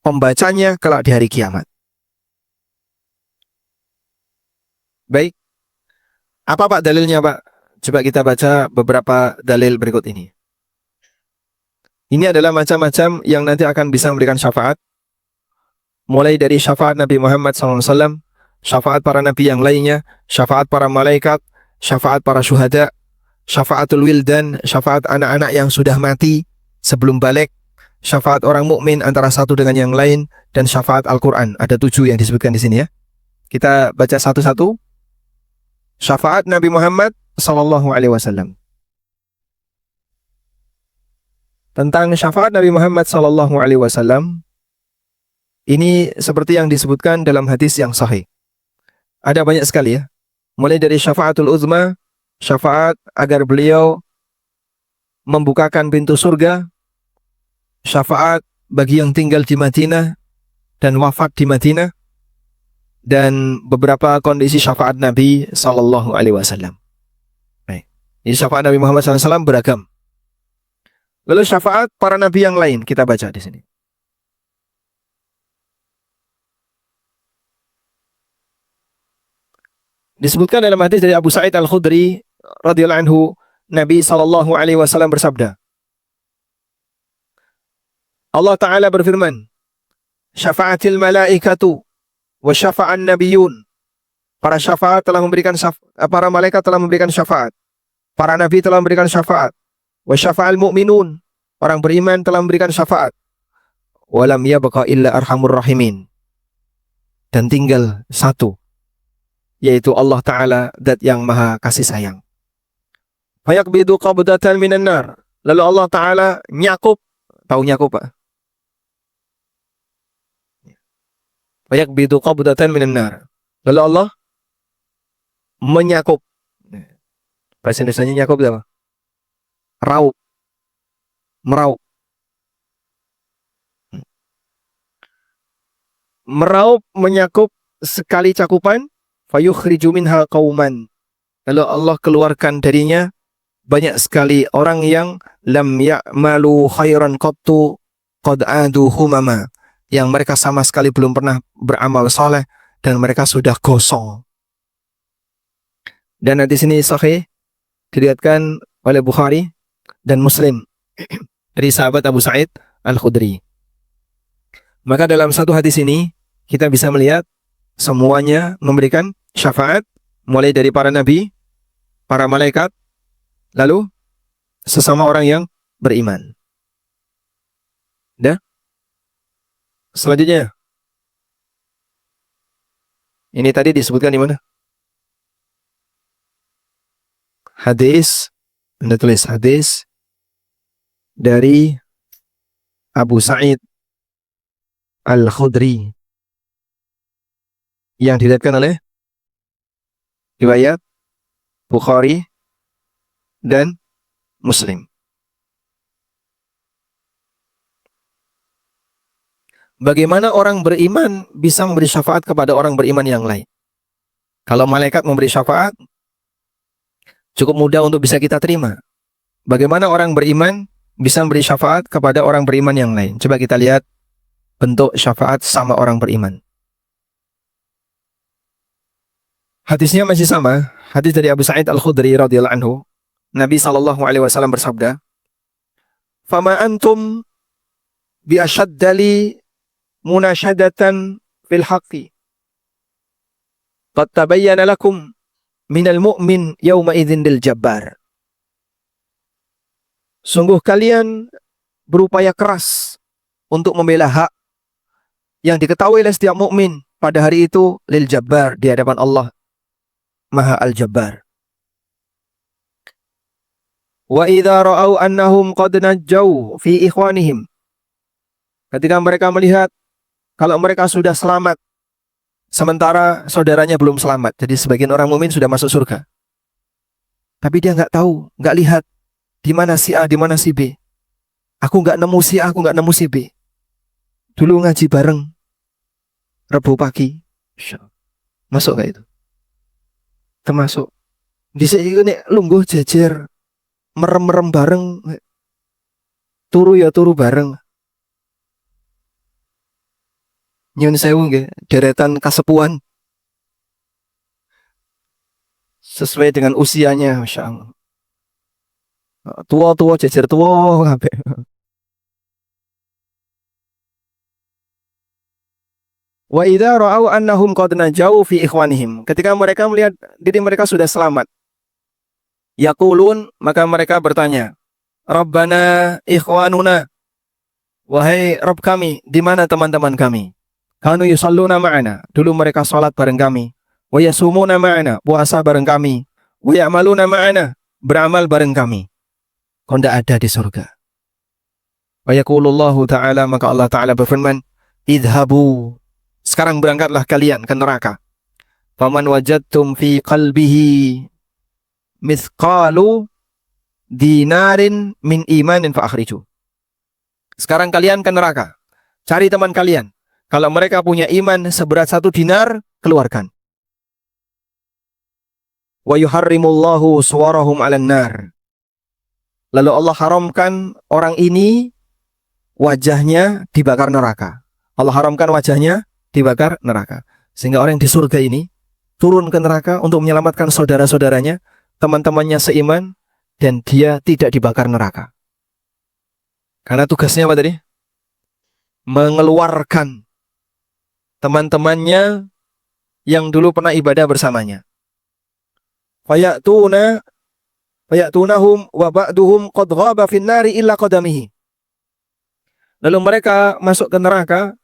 pembacanya kelak di hari kiamat. Baik. Apa Pak dalilnya Pak? Coba kita baca beberapa dalil berikut ini. Ini adalah macam-macam yang nanti akan bisa memberikan syafaat. Mulai dari syafaat Nabi Muhammad SAW, syafaat para nabi yang lainnya, syafaat para malaikat, syafaat para syuhada, syafaatul wildan, syafaat anak-anak yang sudah mati sebelum balik, syafaat orang mukmin antara satu dengan yang lain, dan syafaat Al-Quran. Ada 7 yang disebutkan di sini ya. Kita baca satu-satu. Syafaat Nabi Muhammad Sallallahu Alaihi Wasallam. Tentang syafaat Nabi Muhammad Sallallahu Alaihi Wasallam, ini seperti yang disebutkan dalam hadis yang sahih. Ada banyak sekali ya. Mulai dari syafaatul uzma, syafaat agar beliau membukakan pintu surga, syafaat bagi yang tinggal di Madinah dan wafat di Madinah, dan beberapa kondisi syafaat Nabi Sallallahu Alaihi Wasallam. Baik. Ini syafaat Nabi Muhammad SAW beragam. Lalu syafaat para nabi yang lain kita baca di sini. Disebutkan dalam hadis dari Abu Sa'id Al-Khudri radhiyallahu anhu, Nabi Sallallahu Alaihi Wasallam bersabda, Allah Ta'ala berfirman, "Syafa'atil malaikatu wa syafa'an nabiyun." Para syafaat telah memberikan para malaikat telah memberikan syafaat. Para nabi telah memberikan syafaat. Wa syafa'al mu'minun. Orang beriman telah memberikan syafaat. Wa lam yabqa illa arhamur rahimin. Dan tinggal satu, yaitu Allah Ta'ala, zat yang maha kasih sayang. Fayaqbidu qabdatan minan nar. Lalu Allah Ta'ala nyakup. Tahu nyakup Pak? Fayaqbidu qabdatan minan nar. Lalu Allah menyakup. Bahasa Indonesianya nyakup apa? Raup. Meraup. Meraup, menyakup sekali cakupan. Fayukhriju minha qauman. Lalu Allah keluarkan darinya banyak sekali orang yang lam ya'malu khairan qattu qad adu humama, yang mereka sama sekali belum pernah beramal soleh dan mereka sudah gosong. Dan di sini sahih diriwayatkan oleh Bukhari dan Muslim dari sahabat Abu Sa'id Al-Khudri. Maka dalam satu hadis ini kita bisa melihat semuanya memberikan syafaat, mulai dari para nabi, para malaikat, lalu sesama orang yang beriman. Dah? Selanjutnya, ini tadi disebutkan di mana? Hadis, Anda tulis hadis dari Abu Sa'id Al-Khudri yang diriwayatkan oleh riwayat Bukhari dan Muslim. Bagaimana orang beriman bisa memberi syafaat kepada orang beriman yang lain? Kalau malaikat memberi syafaat, cukup mudah untuk bisa kita terima. Bagaimana orang beriman bisa memberi syafaat kepada orang beriman yang lain? Coba kita lihat bentuk syafaat sama orang beriman. Hadisnya masih sama, hadis dari Abu Sa'id Al-Khudri radhiyallahu anhu. Nabi SAW bersabda, "Fama antum bi ashaddali munashadatan fil haqqi. Qad tabayyana lakum minal mu'min yawma idzin lil jabbar." Sungguh kalian berupaya keras untuk membela hak yang diketahui oleh setiap mukmin pada hari itu lil jabbar, di hadapan Allah Maha Al-Jabbar. Wa idza ra'au annahum qad najjau fi ikhwanihim. Ketika mereka melihat kalau mereka sudah selamat sementara saudaranya belum selamat. Jadi sebagian orang mukmin sudah masuk surga. Tapi dia nggak tahu, nggak lihat di mana si A, di mana si B. Aku nggak nemu si A, aku nggak nemu si B. Dulu ngaji bareng Rabu pagi. Masuk nggak itu? Termasuk. Di sini nek lungguh jejer, merem-merem bareng, turu ya turu bareng. Nyun sewu nggih, deretan kasepuan sesuai dengan usianya, Masya Allah. Tua-tua jejer tua kabeh. Wa idza ra'au annahum qad najau fi ikhwanihim. Ketika mereka melihat diri mereka sudah selamat, yaqulun, maka mereka bertanya, Rabbana ikhwanuna, wahai Rabb kami, di mana teman-teman kami? Kanu yusalluna ma'ana, dulu mereka salat bareng kami. Wa yasumuna ma'ana, puasa bareng kami. Wa ya'maluna ma'ana, beramal bareng kami. Kok tidak ada di surga? Wa yaqulullahu ta'ala, maka Allah Ta'ala berfirman, idhabu, sekarang berangkatlah kalian ke neraka. Faman wajadtum fi qalbihi mithqalu dinarin min imanin fa akhriju. Sekarang kalian ke neraka. Cari teman kalian. Kalau mereka punya iman seberat 1 dinar, keluarkan. Wa yuharrimullahu suwarahum 'alan nar. Lalu Allah haramkan orang ini wajahnya dibakar neraka. Allah haramkan wajahnya dibakar neraka. Sehingga orang di surga ini turun ke neraka untuk menyelamatkan saudara-saudaranya, teman-temannya seiman, dan dia tidak dibakar neraka. Karena tugasnya apa tadi? Mengeluarkan teman-temannya yang dulu pernah ibadah bersamanya. Fayatunahum wa ba'duhum qad ghaba fin nari illa qadamihi. Lalu mereka masuk ke neraka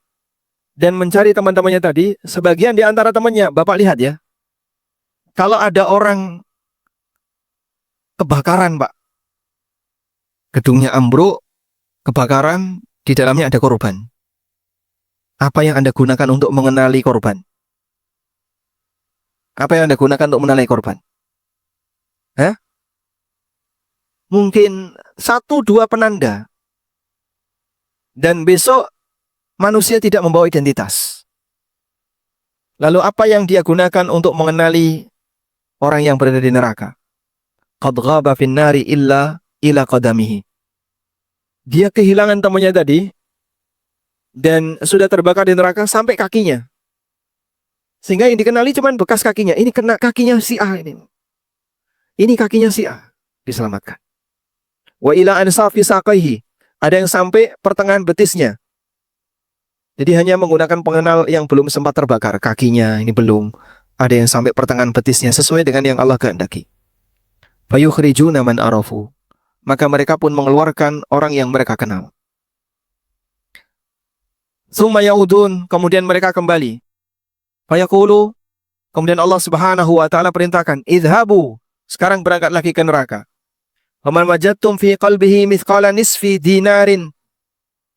dan mencari teman-temannya tadi. Sebagian di antara temannya, Bapak lihat ya, kalau ada orang kebakaran, Pak, gedungnya ambruk, kebakaran, di dalamnya ada korban. Apa yang Anda gunakan untuk mengenali korban? Apa yang Anda gunakan untuk mengenali korban? Hah? Mungkin 1-2 penanda. Dan besok manusia tidak membawa identitas. Lalu apa yang dia gunakan untuk mengenali orang yang berada di neraka? Qad ghaba fin nari illa qadamihi. Dia kehilangan temannya tadi dan sudah terbakar di neraka sampai kakinya. Sehingga yang dikenali cuma bekas kakinya. Ini kena kakinya si A ini. Ini kakinya si A. Diselamatkan. Wa ila ansafi saqaihi. Ada yang sampai pertengahan betisnya. Jadi hanya menggunakan pengenal yang belum sempat terbakar. Kakinya ini belum. Ada yang sampai pertengahan betisnya sesuai dengan yang Allah kehendaki. Fayukhrijuna man arafu. Maka mereka pun mengeluarkan orang yang mereka kenal. Tsumma yaudun, kemudian mereka kembali. Fayaqulu, kemudian Allah Subhanahu wa taala perintahkan, idhabu, sekarang berangkat lagi ke neraka. Faman wajadtum fi qalbihi mithqala nisfi dinarin.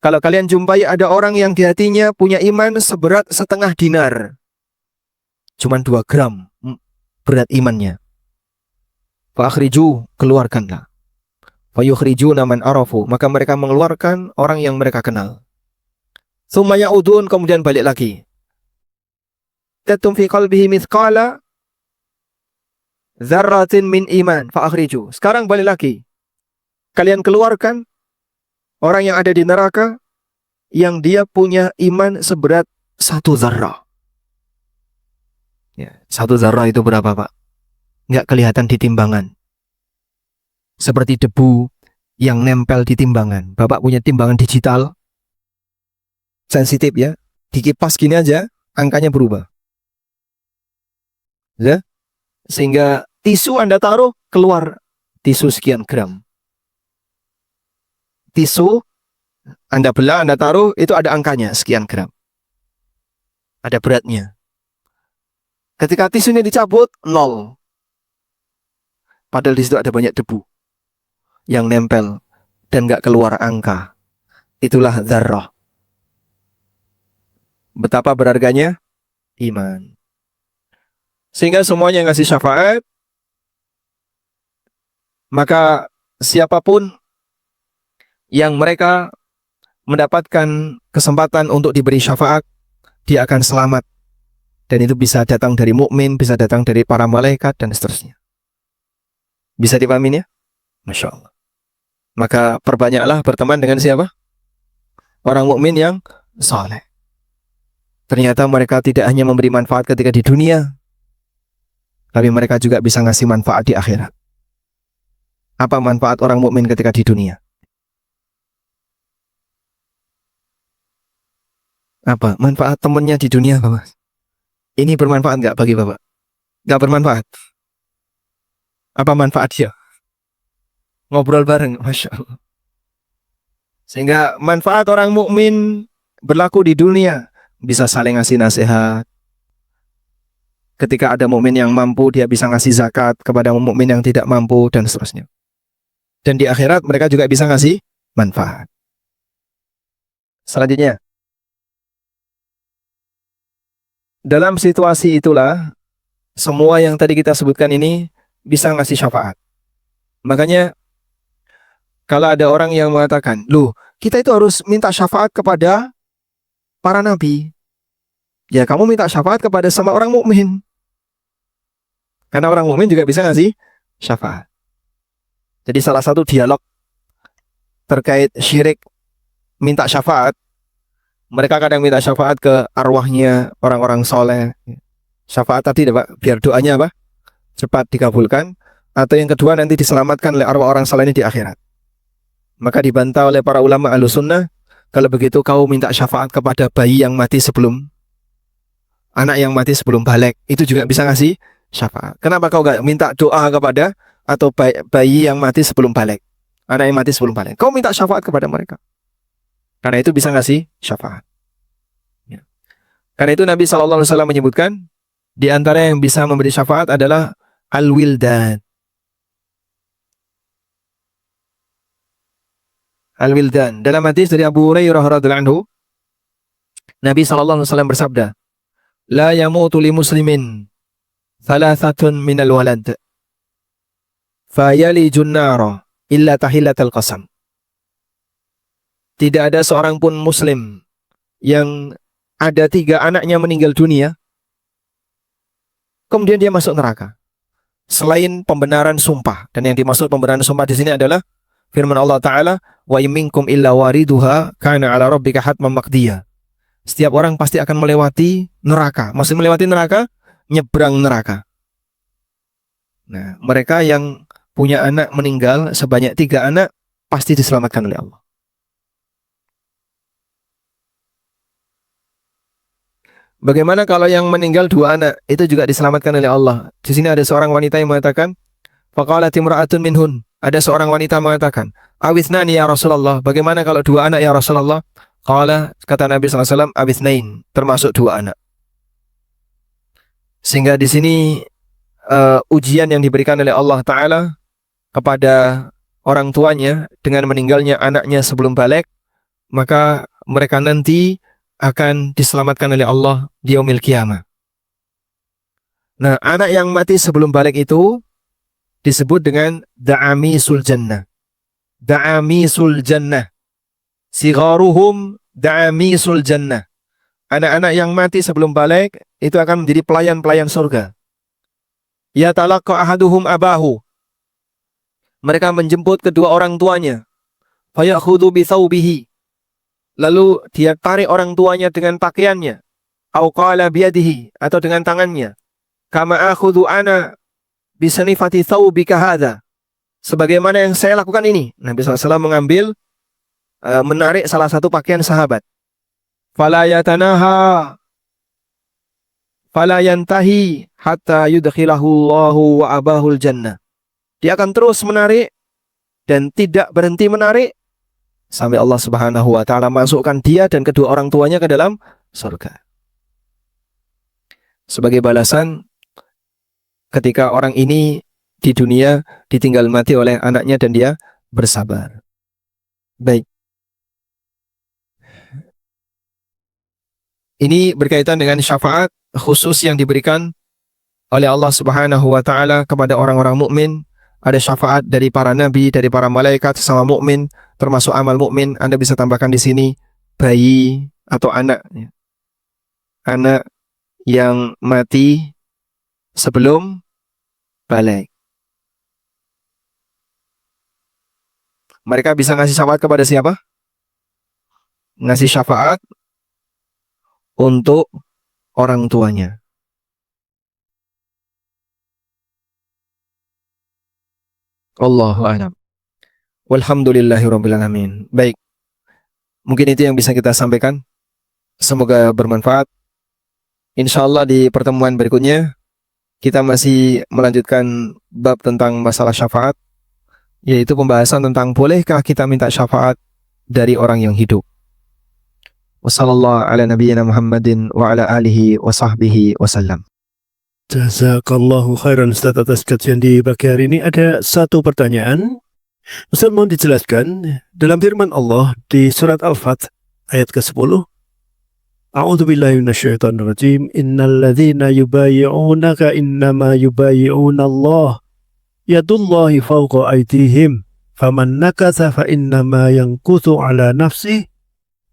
Kalau kalian jumpai ada orang yang di hatinya punya iman seberat 1/2 dinar. Cuman 2 gram berat imannya. Fa akhriju, keluarkanlah. Fa yukhrijuna man arafu, maka mereka mengeluarkan orang yang mereka kenal. Tsumma ya'udun, kemudian balik lagi. Tatum fi qalbihi mithqala dzarratin min iman fa akhriju. Sekarang balik lagi. Kalian keluarkan orang yang ada di neraka yang dia punya iman seberat 1 zarrah. Ya, 1 zarrah itu berapa, Pak? Nggak kelihatan di timbangan. Seperti debu yang nempel di timbangan. Bapak punya timbangan digital, sensitif ya. Dikipas gini aja, angkanya berubah. Ya? Sehingga tisu Anda taruh, keluar tisu sekian gram. Tisu Anda belah, Anda taruh, itu ada angkanya sekian gram. Ada beratnya. Ketika tisunya dicabut, 0. Padahal di situ ada banyak debu yang nempel dan nggak keluar angka. Itulah dzarrah. Betapa berharganya iman. Sehingga semuanya yang ngasih syafaat, maka siapapun yang mereka mendapatkan kesempatan untuk diberi syafaat, dia akan selamat. Dan itu bisa datang dari mukmin, bisa datang dari para malaikat, dan seterusnya. Bisa dipahami ya? Masya Allah. Maka perbanyaklah berteman dengan siapa? Orang mukmin yang saleh. Ternyata mereka tidak hanya memberi manfaat ketika di dunia, tapi mereka juga bisa ngasih manfaat di akhirat. Apa manfaat orang mukmin ketika di dunia? Apa manfaat temannya di dunia, Bapak? Ini bermanfaat nggak bagi Bapak? Nggak bermanfaat. Apa manfaat dia? Ngobrol bareng, Masya Allah. Sehingga manfaat orang mukmin berlaku di dunia, bisa saling ngasih nasihat. Ketika ada mukmin yang mampu, dia bisa ngasih zakat kepada mukmin yang tidak mampu, dan seterusnya. Dan di akhirat mereka juga bisa ngasih manfaat. Selanjutnya, dalam situasi itulah semua yang tadi kita sebutkan ini bisa ngasih syafaat. Makanya kalau ada orang yang mengatakan, loh, kita itu harus minta syafaat kepada para nabi. Ya, kamu minta syafaat kepada sama orang mukmin. Karena orang mukmin juga bisa ngasih syafaat. Jadi salah satu dialog terkait syirik minta syafaat, mereka kadang minta syafaat ke arwahnya orang-orang soleh. Syafaat tadi, Pak, biar doanya apa? Cepat dikabulkan. Atau yang kedua, nanti diselamatkan oleh arwah orang soleh ini di akhirat. Maka dibantah oleh para ulama Ahlussunnah, kalau begitu kau minta syafaat kepada bayi yang mati sebelum, anak yang mati sebelum balik, itu juga bisa ngasih syafaat. Kenapa kau gak minta doa kepada, atau bayi yang mati sebelum balik, anak yang mati sebelum balik? Kau minta syafaat kepada mereka. Karena itu bisa ngasih syafaat. Ya. Karena itu Nabi SAW menyebutkan, di antara yang bisa memberi syafaat adalah al-wildan. Al-wildan. Dalam hadis dari Abu Hurairah radhiyallahu anhu, Nabi SAW bersabda, la yamutu li muslimin thalathatun minal walad fayalijun nara illa tahillatal qasam. Tidak ada seorang pun muslim yang ada 3 anaknya meninggal dunia, kemudian dia masuk neraka, selain pembenaran sumpah. Dan yang dimaksud pembenaran sumpah di sini adalah firman Allah Ta'ala, wa minkum illa wariduha kana ala rabbika hatman maqdiya. Setiap orang pasti akan melewati neraka. Maksud melewati neraka, nyebrang neraka. Nah, mereka yang punya anak meninggal sebanyak 3 anak pasti diselamatkan oleh Allah. Bagaimana kalau yang meninggal 2 anak, itu juga diselamatkan oleh Allah? Di sini ada seorang wanita yang mengatakan, faqalat imra'atun minhun, ada seorang wanita mengatakan, awithnani ya Rasulullah, bagaimana kalau 2 anak ya Rasulullah? Qala, kata Nabi SAW, awithnain, termasuk 2 anak. Sehingga di sini ujian yang diberikan oleh Allah Ta'ala kepada orang tuanya dengan meninggalnya anaknya sebelum balik, maka mereka nanti akan diselamatkan oleh Allah di yaumil qiyamah. Nah, anak yang mati sebelum balik itu disebut dengan da'amisul jannah. Da'amisul jannah. Sigharuhum da'amisul jannah. Anak-anak yang mati sebelum balik itu akan menjadi pelayan-pelayan surga. Yatalaqqa ahaduhum abahu. Mereka menjemput kedua orang tuanya. Fayakhudhu bi thawbihi. Lalu dia tarik orang tuanya dengan pakaiannya. Au qala biyadihi, atau dengan tangannya. Kama akhudhu ana bisanifati thawbika hadha. Sebagaimana yang saya lakukan ini. Nabi SAW mengambil, menarik salah satu pakaian sahabat. Fala yatanaha fala yantahi hatta yudkhilahu Allahu wa abahul jannah. Dia akan terus menarik dan tidak berhenti menarik sampai Allah Subhanahu wa taala masukkan dia dan kedua orang tuanya ke dalam surga. Sebagai balasan ketika orang ini di dunia ditinggal mati oleh anaknya dan dia bersabar. Baik. Ini berkaitan dengan syafaat khusus yang diberikan oleh Allah Subhanahu wa taala kepada orang-orang mukmin. Ada syafaat dari para nabi, dari para malaikat sama mukmin, termasuk amal mukmin. Anda bisa tambahkan di sini bayi atau anak, anak yang mati sebelum balik. Mereka bisa ngasih syafaat kepada siapa? Ngasih syafaat untuk orang tuanya. Allahu a'lam. Walhamdulillahirabbil alamin. Baik. Mungkin itu yang bisa kita sampaikan. Semoga bermanfaat. Insyaallah di pertemuan berikutnya kita masih melanjutkan bab tentang masalah syafaat, yaitu pembahasan tentang bolehkah kita minta syafaat dari orang yang hidup. Wassallallahu ala nabiyyina Muhammadin wa ala alihi wa sahbihi wasallam. Jazakallahu khairan Ustaz atas kajian di pagi hari ini. Ada satu pertanyaan. Ustaz, mohon dijelaskan dalam firman Allah di surat Al-Fath ayat ke-10. A'udzu billahi minasyaitonir rajim. Innal ladzina yubayyi'unaka innama yubayyi'una Allah. Yadullahi fawqa aydihim. Faman nakatha fa innama yanquthu ala nafsihi.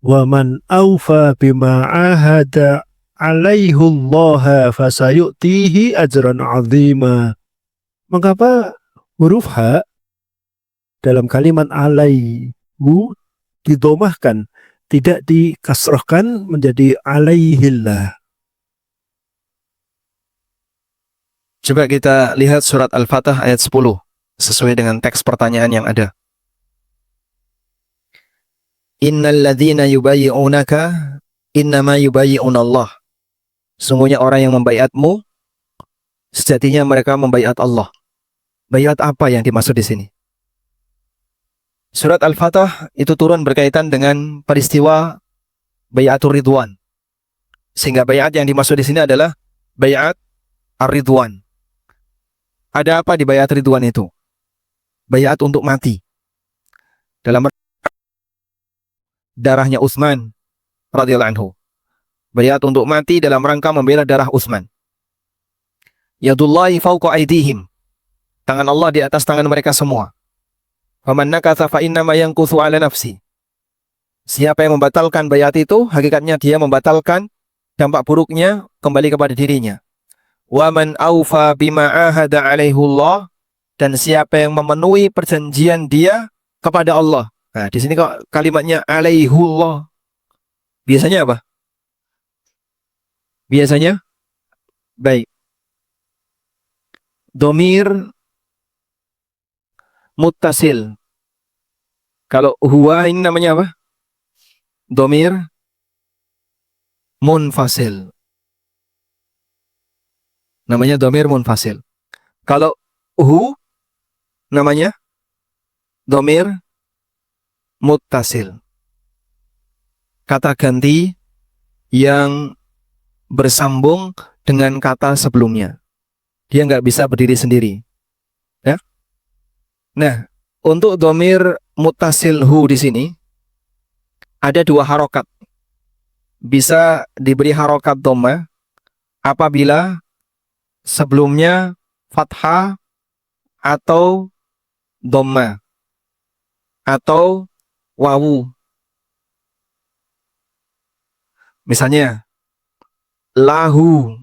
Wa man awfa bima ahada alaihullaha fasayu'tihi ajran 'azima. Mengapa huruf ha dalam kalimat alaihu didomahkan, tidak dikasrahkan menjadi alaihillah? Coba kita lihat surat Al-Fatah ayat 10 sesuai dengan teks pertanyaan yang ada. Innal ladzina yubayyi'unaka innama yubayyi'una Allah. Sungguhnya orang yang membaiatmu sejatinya mereka membaiat Allah. Baiat apa yang dimaksud di sini? Surat Al-Fatah itu turun berkaitan dengan peristiwa Bai'atur Ridwan. Sehingga baiat yang dimaksud di sini adalah Bai'at Ar-Ridwan. Ada apa di Bai'at Ridwan itu? Baiat untuk mati. Dalam darahnya Utsman radhiyallahu anhu. Baiat untuk mati dalam rangka membela darah Utsman. Yadullahi fawqa aydihim. Tangan Allah di atas tangan mereka semua. Faman nakatha fa innama yanquthu ala nafsi. Siapa yang membatalkan baiat itu, hakikatnya dia membatalkan dampak buruknya kembali kepada dirinya. Wa man aufa bima ahada alaihullah, dan siapa yang memenuhi perjanjian dia kepada Allah. Nah, di sini kok kalimatnya alaihullah. Biasanya apa? Biasanya baik. Domir muttasil. Kalau huwa ini namanya apa? Domir munfasil. Namanya domir munfasil. Kalau namanya domir muttasil. Kata ganti yang bersambung dengan kata sebelumnya. Dia nggak bisa berdiri sendiri. Ya? Nah, untuk domir muttasil di sini ada dua harokat. Bisa diberi harokat dhamma apabila sebelumnya fathah atau dhamma atau wawu. Misalnya, lahu.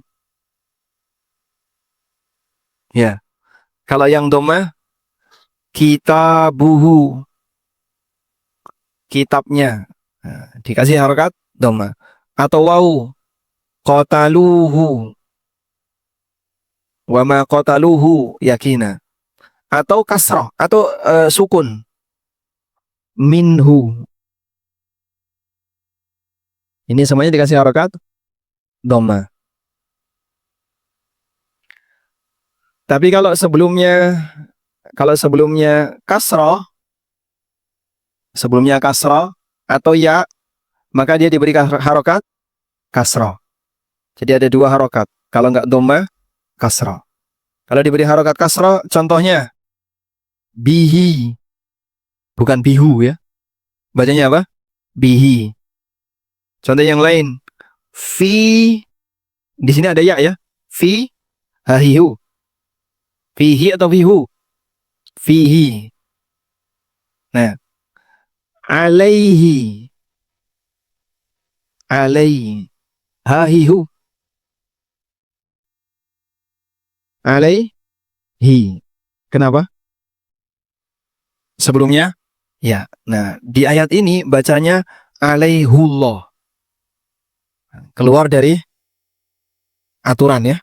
Ya. Kalau yang dhamma, kitabuhu. Kitabnya. Nah, dikasih harokat dhamma. Atau wawu, qataluhu. Wa ma qataluhu yakina. Atau kasrah, atau sukun. Minhu. Ini semuanya dikasih harokat dhamma. Tapi kalau sebelumnya kasroh atau ya, maka dia diberi harokat kasroh. Jadi ada dua harokat. Kalau nggak dhamma, kasroh. Kalau diberi harokat kasroh, contohnya bihi, bukan bihu ya. Bacanya apa? Bihi. Contoh yang lain, fi, di sini ada ya ya. Fi, hahihu. Fihi atau fihu? Fihi. Nah, alaihi. Alaihi. Hahihu. Alaihi. Kenapa? Sebelumnya? Ya. Nah, di ayat ini bacanya alaihullah. Keluar dari aturan ya.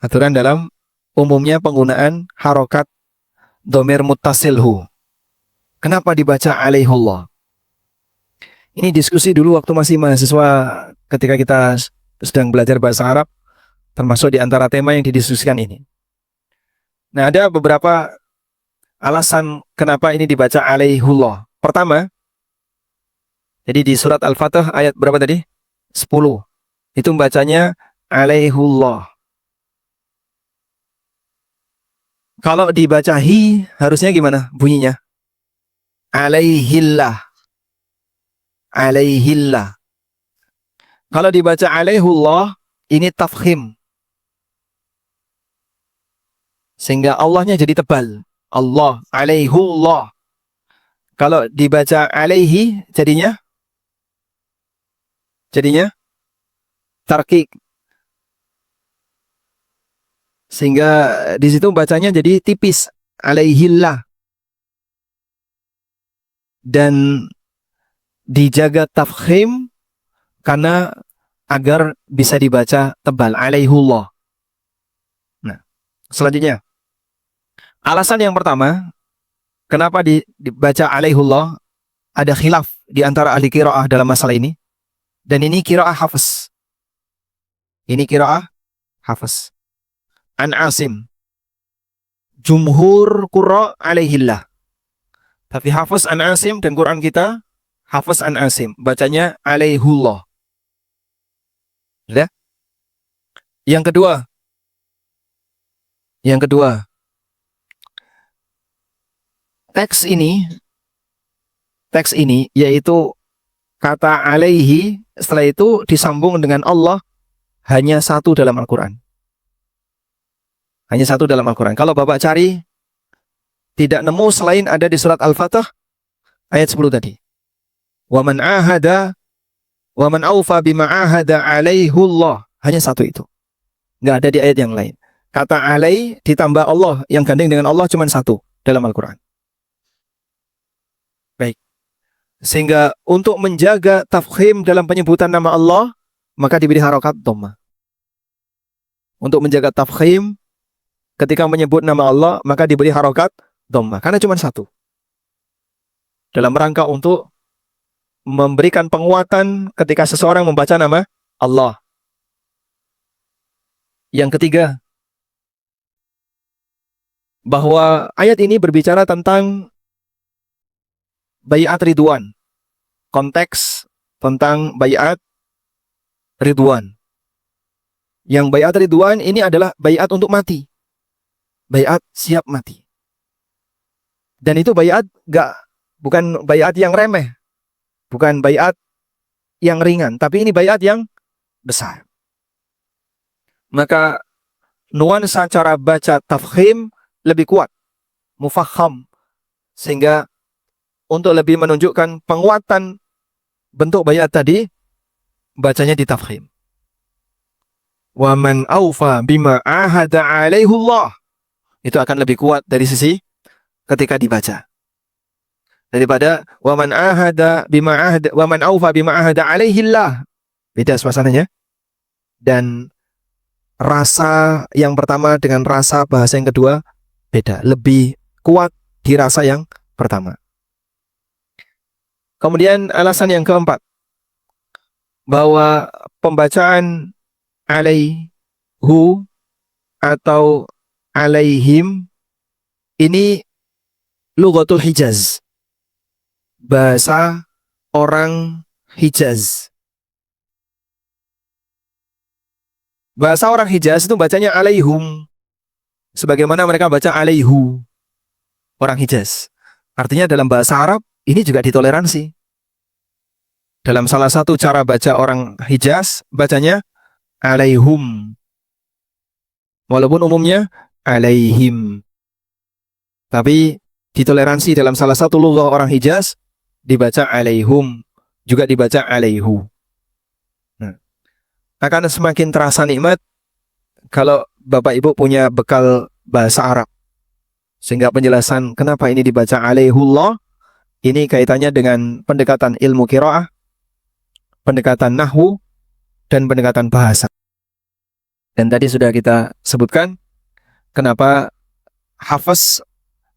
Aturan dalam umumnya penggunaan harokat dhamir muttasilhu. Kenapa dibaca alaihullah? Ini diskusi dulu waktu masih mahasiswa ketika kita sedang belajar bahasa Arab, termasuk di antara tema yang didiskusikan ini. Nah, ada beberapa alasan kenapa ini dibaca alaihullah. Pertama, jadi di surat Al-Fatih ayat berapa tadi? 10. Itu membacanya alaihullah. Kalau dibaca hi, harusnya gimana bunyinya? Alaihillah. Alaihillah. Kalau dibaca alaihullah, ini tafkhim. Sehingga Allahnya jadi tebal. Allah, alaihullah. Kalau dibaca alaihi, jadinya tarkik. Sehingga di situ bacanya jadi tipis. Alaihillah. Dan dijaga tafkhim karena agar bisa dibaca tebal. Alaihullah. Nah, selanjutnya. Alasan yang pertama, kenapa dibaca alaihullah, ada khilaf di antara ahli qiraah dalam masalah ini. Dan ini qiraah Hafs. Ini qiraah Hafs. An Asim. Jumhur qurra alaihillah. Tapi Hafs an Asim dan Quran kita Hafs an Asim. Bacanya alaihullah. Ya? Yang kedua, teks ini yaitu kata alaihi, setelah itu disambung dengan Allah hanya satu dalam Al-Quran. Hanya satu dalam Al-Quran. Kalau Bapak cari, tidak nemu selain ada di surat Al-Fatih ayat 10 tadi. Wa man awfa bima ahada alaihullah. Hanya satu itu. Nggak ada di ayat yang lain. Kata alaih ditambah Allah, yang gandeng dengan Allah cuma satu dalam Al-Quran. Baik. Sehingga untuk menjaga tafkhim dalam penyebutan nama Allah, maka diberi harokat dhamma. Untuk menjaga tafkhim ketika menyebut nama Allah, maka diberi harokat dhamma. Karena cuma satu. Dalam rangka untuk memberikan penguatan ketika seseorang membaca nama Allah. Yang ketiga, bahwa ayat ini berbicara tentang baiat ridwan. Konteks tentang baiat ridwan. Yang baiat ridwan ini adalah baiat untuk mati. Baiat siap mati. Dan itu baiat bukan baiat yang remeh. Bukan baiat yang ringan, tapi ini baiat yang besar. Maka nuansa cara baca tafkhim lebih kuat, mufakham, sehingga untuk lebih menunjukkan penguatan bentuk baiat tadi, bacanya ditafkhim. Wa man aufa bima ahada alaihullah. Itu akan lebih kuat dari sisi ketika dibaca. Daripada wa man aufa bima ahada alaihillah. Beda suasananya. Dan rasa yang pertama dengan rasa bahasa yang kedua beda. Lebih kuat di rasa yang pertama. Kemudian alasan yang keempat, bahwa pembacaan alaihu atau alaihim ini lughatul Hijaz, bahasa orang Hijaz. Bahasa orang Hijaz itu bacanya alaihum, sebagaimana mereka baca alaihu, orang Hijaz. Artinya dalam bahasa Arab ini juga ditoleransi. Dalam salah satu cara baca orang Hijaz, bacanya alaihum, walaupun umumnya alaihim. Tapi ditoleransi dalam salah satu lughah orang Hijaz, dibaca alaihum, juga dibaca alaihu. Nah, akan semakin terasa nikmat kalau Bapak Ibu punya bekal bahasa Arab. Sehingga penjelasan kenapa ini dibaca alaihullah, ini kaitannya dengan pendekatan ilmu qiraah, pendekatan nahwu, dan pendekatan bahasa. Dan tadi sudah kita sebutkan kenapa Hafiz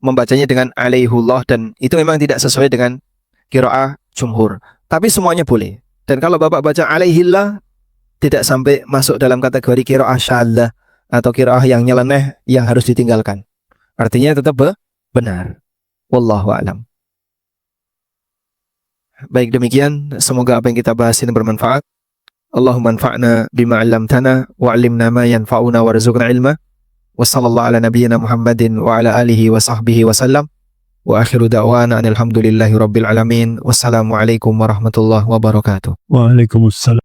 membacanya dengan alaihullah, dan itu memang tidak sesuai dengan qiraah jumhur. Tapi semuanya boleh. Dan kalau Bapak baca alaihillah, tidak sampai masuk dalam kategori qiraah syadzah atau qiraah yang nyeleneh yang harus ditinggalkan. Artinya tetap benar. Wallahu a'lam. Baik, demikian, semoga apa yang kita bahas ini bermanfaat. Allahumma anfa'na bima 'allamtana wa 'allimna ma yanfa'una warzuqna ilma. Wa sallallahu ala nabiyyina Muhammadin wa ala alihi wa sahbihi wa sallam. Wa akhiru da'wana alhamdulillahi rabbil alamin. Wassalamu alaikum warahmatullahi wabarakatuh. Waalaikumsalam.